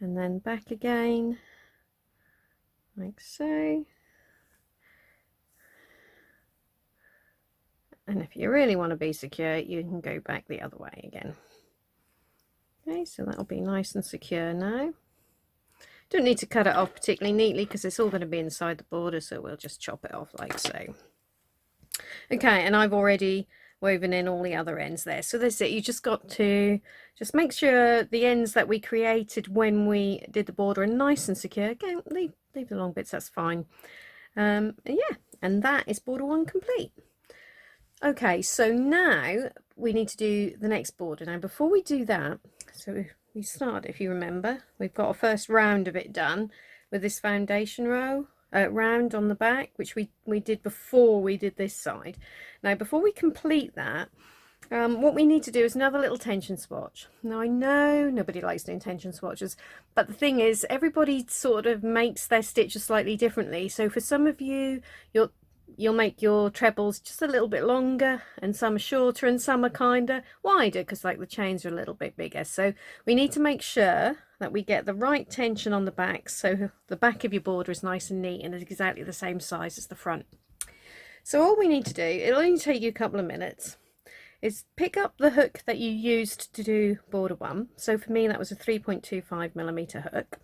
and then back again like so. And if you really want to be secure, you can go back the other way again. Okay, so that'll be nice and secure now. Don't need to cut it off particularly neatly, because it's all going to be inside the border, so we'll just chop it off like so. Okay, and I've already woven in all the other ends there. So that's it. You just got to just make sure the ends that we created when we did the border are nice and secure. Again, leave the long bits, that's fine. Yeah, and that is border 1 complete. Okay, so now we need to do the next border. Now before we do that, so we start, if you remember, we've got a first round of it done with this foundation row round on the back, which we did before we did this side. Now before we complete that, what we need to do is another little tension swatch. Now I know nobody likes doing tension swatches, but the thing is, everybody sort of makes their stitches slightly differently. So for some of you, you'll make your trebles just a little bit longer, and some are shorter, and some are kind of wider, because like the chains are a little bit bigger. So we need to make sure that we get the right tension on the back, so the back of your border is nice and neat and is exactly the same size as the front. So all we need to do, it'll only take you a couple of minutes, is pick up the hook that you used to do border 1. So for me that was a 3.25mm hook,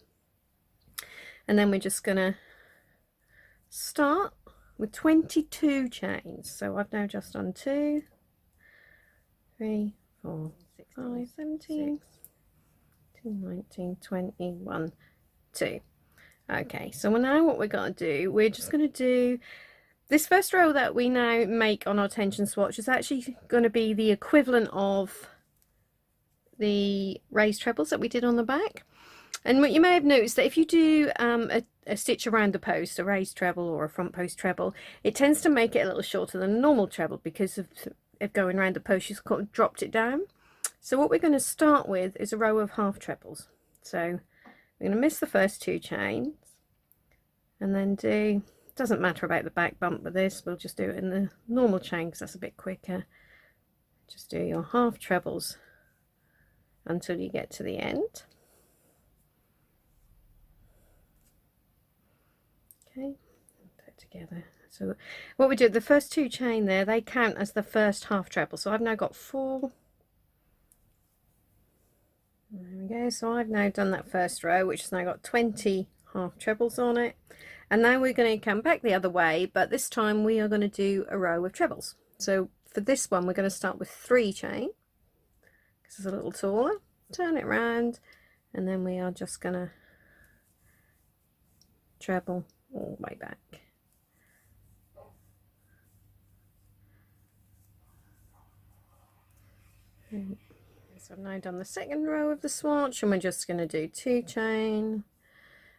and then we're just gonna start with 22 chains. So I've now just done 2, 3, 4, 5, 17, 19, 21, 2. Okay, so now what we're going to do, we're just going to do this first row that we now make on our tension swatch is actually going to be the equivalent of the raised trebles that we did on the back. And what you may have noticed that if you do a stitch around the post, a raised treble or a front post treble, it tends to make it a little shorter than a normal treble because of going around the post, you've kind of dropped it down. So what we're going to start with is a row of half trebles. So we're going to miss the first 2 chains and then do, doesn't matter about the back bump with this, we'll just do it in the normal chain because that's a bit quicker. Just do your half trebles until you get to the end. Okay, put it together. So what we did, the first 2 chain there, they count as the first half treble. So I've now got 4. There we go. So I've now done that first row, which has now got 20 half trebles on it. And now we're going to come back the other way, but this time we are going to do a row of trebles. So for this one, we're going to start with 3 chain, because it's a little taller. Turn it around, and then we are just going to treble all the way back. So I've now done the second row of the swatch, and we're just going to do 2 chain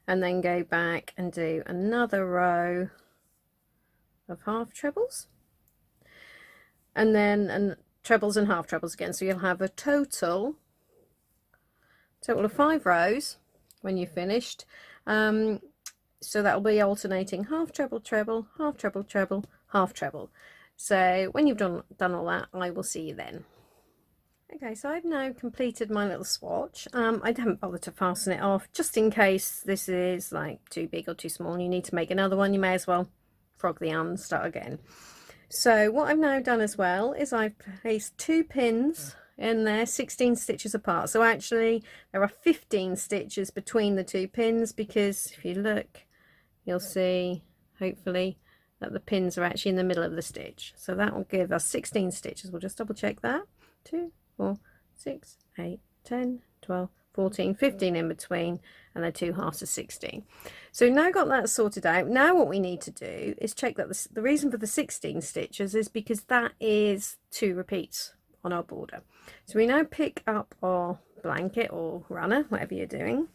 and then go back and do another row of half trebles and then trebles and half trebles again. So you'll have a total of 5 rows when you're finished. So that'll be alternating half treble, treble, half treble, treble, half treble. So when you've done all that, I will see you then. Okay, so I've now completed my little swatch. I haven't bothered to fasten it off just in case this is like too big or too small and you need to make another one. You may as well frog the yarn and start again. So what I've now done as well is I've placed 2 pins in there 16 stitches apart. So actually there are 15 stitches between the 2 pins, because if you look you'll see hopefully that the pins are actually in the middle of the stitch. So that will give us 16 stitches. We'll just double check that. 2, 4, 6, 8, 10, 12, 14, 15 in between, and the 2 halves of 16. So now got that sorted out. Now what we need to do is check that the reason for the 16 stitches is because that is 2 repeats on our border. So we now pick up our blanket or runner, whatever you're doing,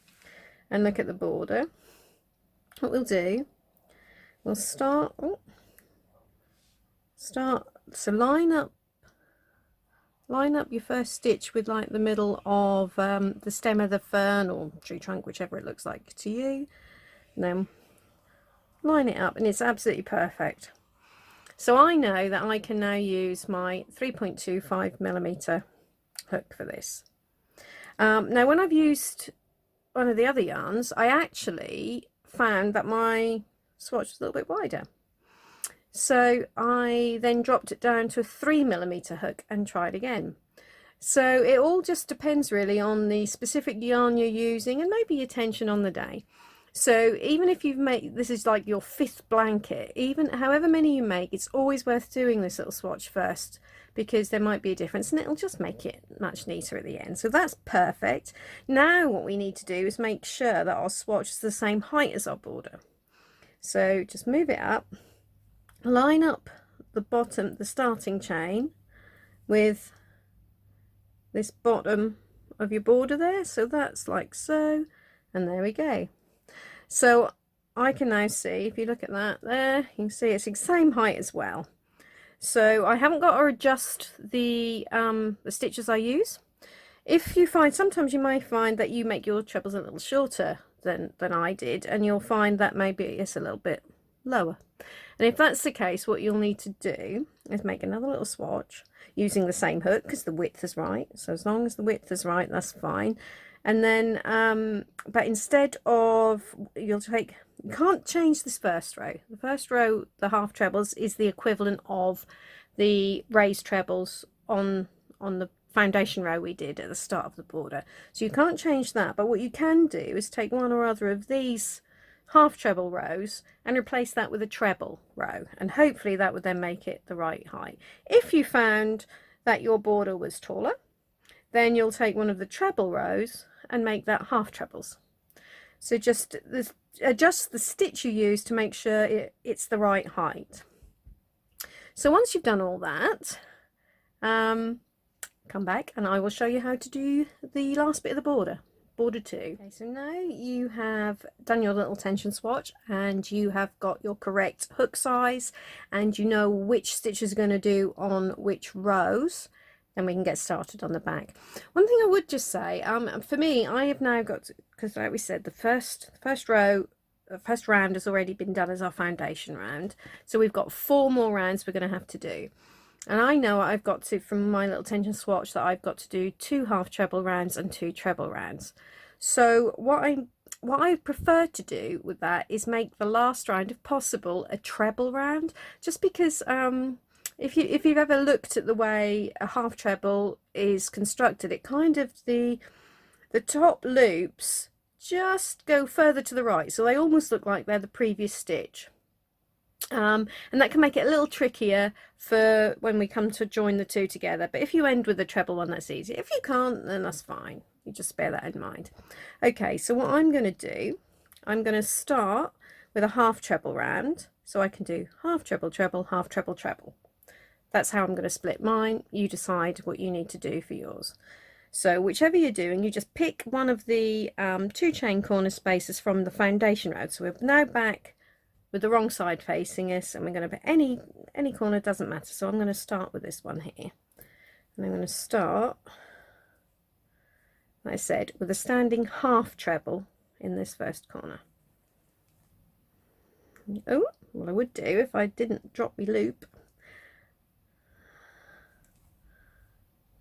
and look at the border. What we'll do, we'll start, so line up your first stitch with like the middle of the stem of the fern or tree trunk, whichever it looks like to you, and then line it up, and it's absolutely perfect. So I know that I can now use my 3.25mm hook for this. Now when I've used one of the other yarns, I actually found that my swatch was a little bit wider. So I then dropped it down to a 3mm hook and tried again. So it all just depends really on the specific yarn you're using and maybe your tension on the day. So even if you've made, this is like your 5th blanket, even however many you make, it's always worth doing this little swatch first, because there might be a difference and it'll just make it much neater at the end. So that's perfect. Now what we need to do is make sure that our swatch is the same height as our border. So just move it up. Line up the starting chain with this bottom of your border there. So that's like so, and there we go. So I can now see, if you look at that there, you can see it's the same height as well. So I haven't got to adjust the stitches I use. If you find, sometimes you may find that you make your trebles a little shorter than I did, and you'll find that maybe it's a little bit lower. And if that's the case, what you'll need to do is make another little swatch using the same hook, because the width is right. So as long as the width is right, that's fine. And then but instead of, you can't change this first row. The first row, the half trebles, is the equivalent of the raised trebles on the foundation row we did at the start of the border. So you can't change that, but what you can do is take one or other of these half treble rows and replace that with a treble row, and hopefully that would then make it the right height. If you found that your border was taller, then you'll take one of the treble rows and make that half trebles. So just adjust the stitch you use to make sure it's the right height. So once you've done all that, come back and I will show you how to do the last bit of the border. Border 2. Okay, so now you have done your little tension swatch and you have got your correct hook size and you know which stitches are going to do on which rows, then we can get started on the back. One thing I would just say, for me, I have now got to, because like we said, the first round has already been done as our foundation round, so we've got 4 more rounds we're going to have to do. And I know I've got to, from my little tension swatch, that I've got to do 2 half treble rounds and 2 treble rounds. So what I prefer to do with that is make the last round, if possible, a treble round, just because if you've ever looked at the way a half treble is constructed, it kind of the top loops just go further to the right, so they almost look like they're the previous stitch. And that can make it a little trickier for when we come to join the two together, but if you end with a treble one, that's easy. If you can't, then that's fine, you just bear that in mind. Okay, so what I'm going to do, I'm going to start with a half treble round, so I can do half treble treble, half treble treble. That's how I'm going to split mine. You decide what you need to do for yours. So whichever you're doing, you just pick one of the 2 chain corner spaces from the foundation round. So we're now back with the wrong side facing us, and we're going to put any corner, doesn't matter. So I'm going to start with this one here, and I'm going to start, like I said, with a standing half treble in this first corner. Oh, what I would do if I didn't drop my loop.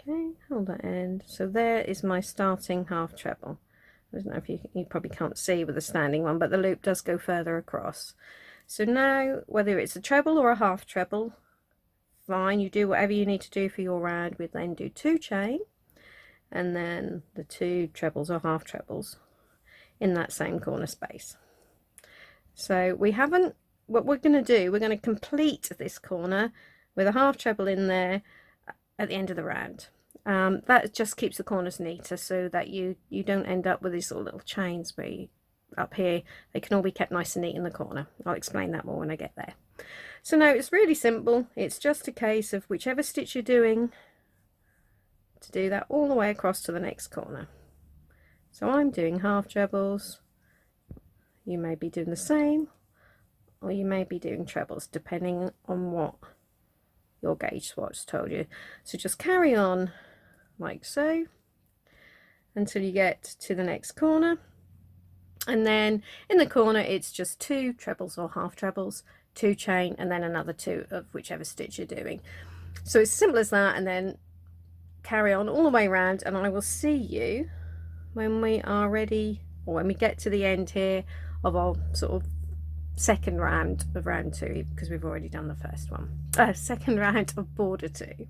Okay, hold that end. So there is my starting half treble. I don't know if you probably can't see with the standing one, but the loop does go further across. So now, whether it's a treble or a half treble, fine, you do whatever you need to do for your round. We then do 2 chain and then the 2 trebles or half trebles in that same corner space. So we haven't, what we're going to do, we're going to complete this corner with a half treble in there at the end of the round. That just keeps the corners neater, so that you don't end up with these little chains where you, up here, they can all be kept nice and neat in the corner. I'll explain that more when I get there. So now it's really simple. It's just a case of whichever stitch you're doing to do that all the way across to the next corner. So I'm doing half trebles, you may be doing the same, or you may be doing trebles depending on what your gauge swatch told you. So just carry on like so until you get to the next corner, and then in the corner it's just 2 trebles or half trebles, 2 chain, and then another 2 of whichever stitch you're doing. So it's simple as that, and then carry on all the way around, and I will see you when we are ready, or when we get to the end here of our sort of second round of round 2, because we've already done the first one. Second round of border 2.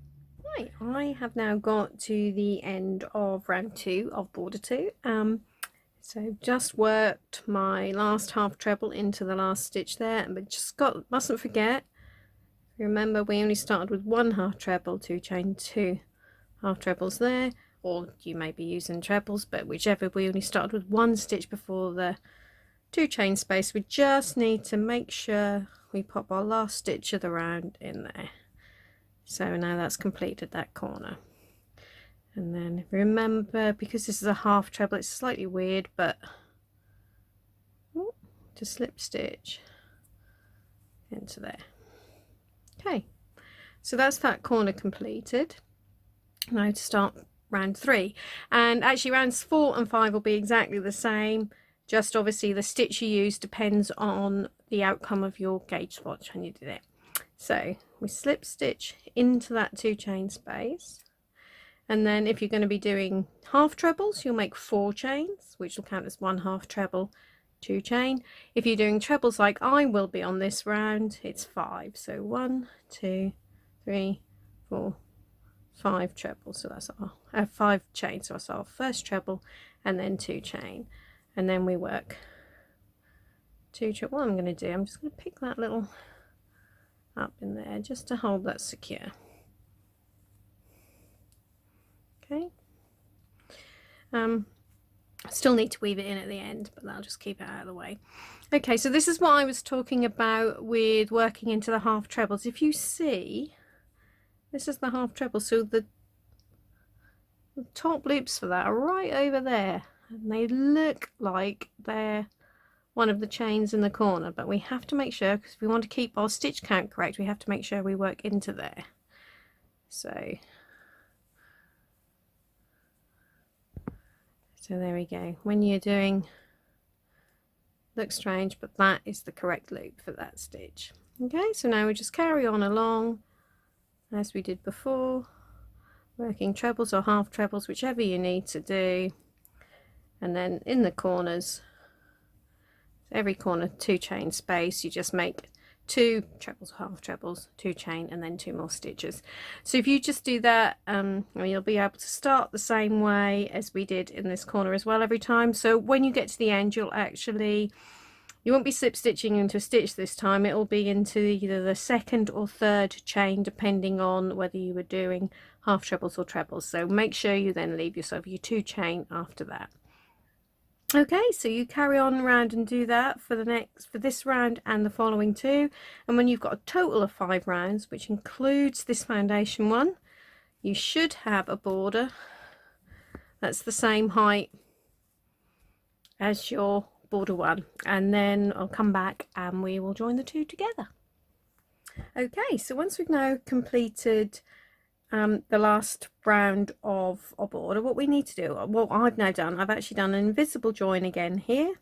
Right, I have now got to the end of round 2 of border 2. So just worked my last half treble into the last stitch there, but just mustn't forget, remember we only started with 1 half treble, 2 chain, 2 half trebles there, or you may be using trebles, but whichever, we only started with 1 stitch before the 2 chain space. We just need to make sure we pop our last stitch of the round in there. So now that's completed that corner, and then remember, because this is a half treble, it's slightly weird, but to slip stitch into there. Okay, so that's that corner completed. Now to start round 3, and actually rounds 4 and 5 will be exactly the same, just obviously the stitch you use depends on the outcome of your gauge swatch when you did it. So we slip stitch into that 2 chain space, and then if you're going to be doing half trebles, you'll make 4 chains, which will count as 1 half treble, 2 chain. If you're doing trebles like I will be on this round, it's 5. So 1, 2, 3, 4, 5 trebles. So that's our 5 chains. So that's our first treble, and then 2 chain, and then we work what I'm going to do, I'm just going to pick that little up in there just to hold that secure. Okay. Still need to weave it in at the end, but that'll just keep it out of the way. Okay, so this is what I was talking about with working into the half trebles. If you see, this is the half treble, so the top loops for that are right over there, and they look like they're one of the chains in the corner, but we have to make sure, because if we want to keep our stitch count correct, we have to make sure we work into there. So there we go. When you're doing, looks strange, but that is the correct loop for that stitch. Okay, so now we just carry on along as we did before, working trebles or half trebles, whichever you need to do, and then in the corners, every corner 2 chain space, you just make 2 trebles or half trebles, 2 chain, and then 2 more stitches. So if you just do that, you'll be able to start the same way as we did in this corner as well every time. So when you get to the end, you won't be slip stitching into a stitch this time. It will be into either the second or third chain, depending on whether you were doing half trebles or trebles. So make sure you then leave yourself your 2 chain after that. Okay, so you carry on around and do that for this round and the following 2, and when you've got a total of 5 rounds, which includes this foundation one, you should have a border that's the same height as your border 1, and then I'll come back and we will join the 2 together. Okay, so once we've now completed the last round of our border, what we need to do, what I've now done, I've actually done an invisible join again here,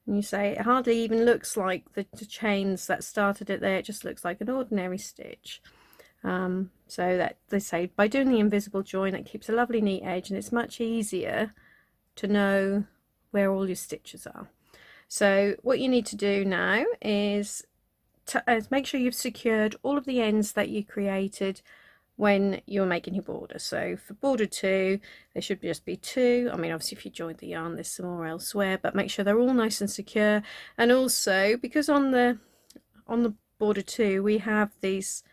and you say it hardly even looks like the chains that started it there, it just looks like an ordinary stitch. So that they say by doing the invisible join, it keeps a lovely neat edge, and it's much easier to know where all your stitches are. So what you need to do now is make sure you've secured all of the ends that you created when you're making your border. So for border 2, there should just be 2. I mean, obviously if you joined the yarn, there's some more elsewhere, but make sure they're all nice and secure. And also, because on the border 2 we have these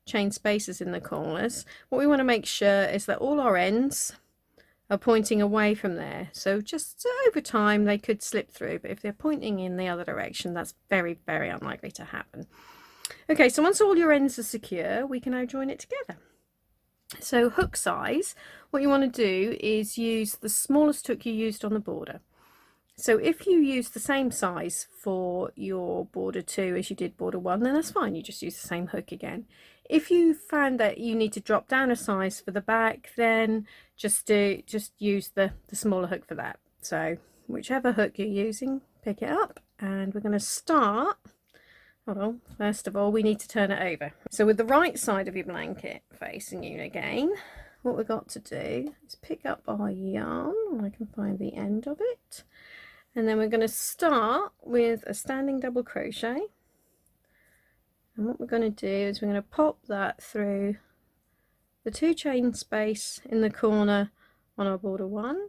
chain spaces in the corners, what we want to make sure is that all our ends are pointing away from there. So just over time they could slip through, but if they're pointing in the other direction, that's very, very unlikely to happen. Okay, so once all your ends are secure, we can now join it together. So hook size, what you want to do is use the smallest hook you used on the border. So if you use the same size for your border 2 as you did border 1, then that's fine, you just use the same hook again. If you find that you need to drop down a size for the back, then just use the smaller hook for that. So whichever hook you're using, pick it up, and we're going to start. Well, first of all, we need to turn it over. So with the right side of your blanket facing you again, what we've got to do is pick up our yarn, and I can find the end of it, and then we're going to start with a standing double crochet, and what we're going to do is we're going to pop that through the 2 chain space in the corner on our border 1,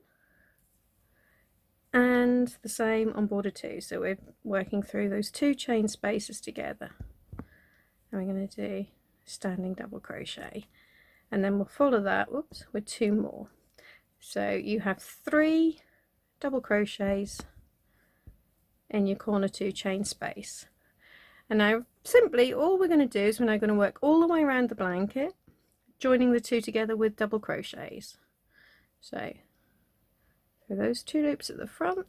and the same on border 2. So we're working through those 2 chain spaces together, and we're going to do standing double crochet, and then we'll follow that with 2 more. So you have 3 double crochets in your corner 2 chain space, and now simply all we're going to do is we're now going to work all the way around the blanket, joining the 2 together with double crochets. So for those 2 loops at the front,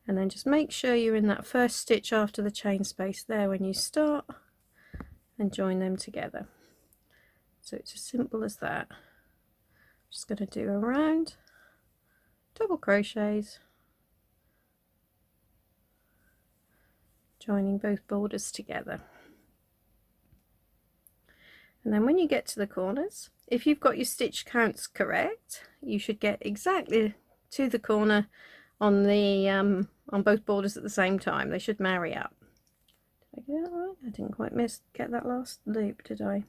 and then just make sure you're in that first stitch after the chain space there when you start, and join them together. So it's as simple as that. Just going to do a round double crochets, joining both borders together. And then when you get to the corners, if you've got your stitch counts correct, you should get exactly to the corner on the on both borders at the same time. They should marry up. Did I get that right? I didn't quite get that last loop, did I?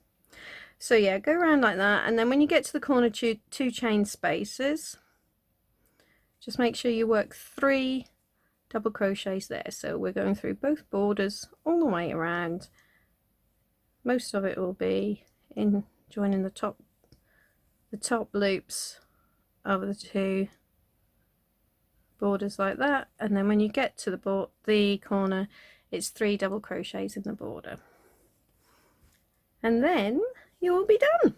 So yeah, go around like that, and then when you get to the corner 2 chain spaces, just make sure you work 3 double crochets there. So we're going through both borders all the way around. Most of it will be in joining the top loops of the two borders like that, and then when you get to the corner, it's 3 double crochets in the border, and then you will be done.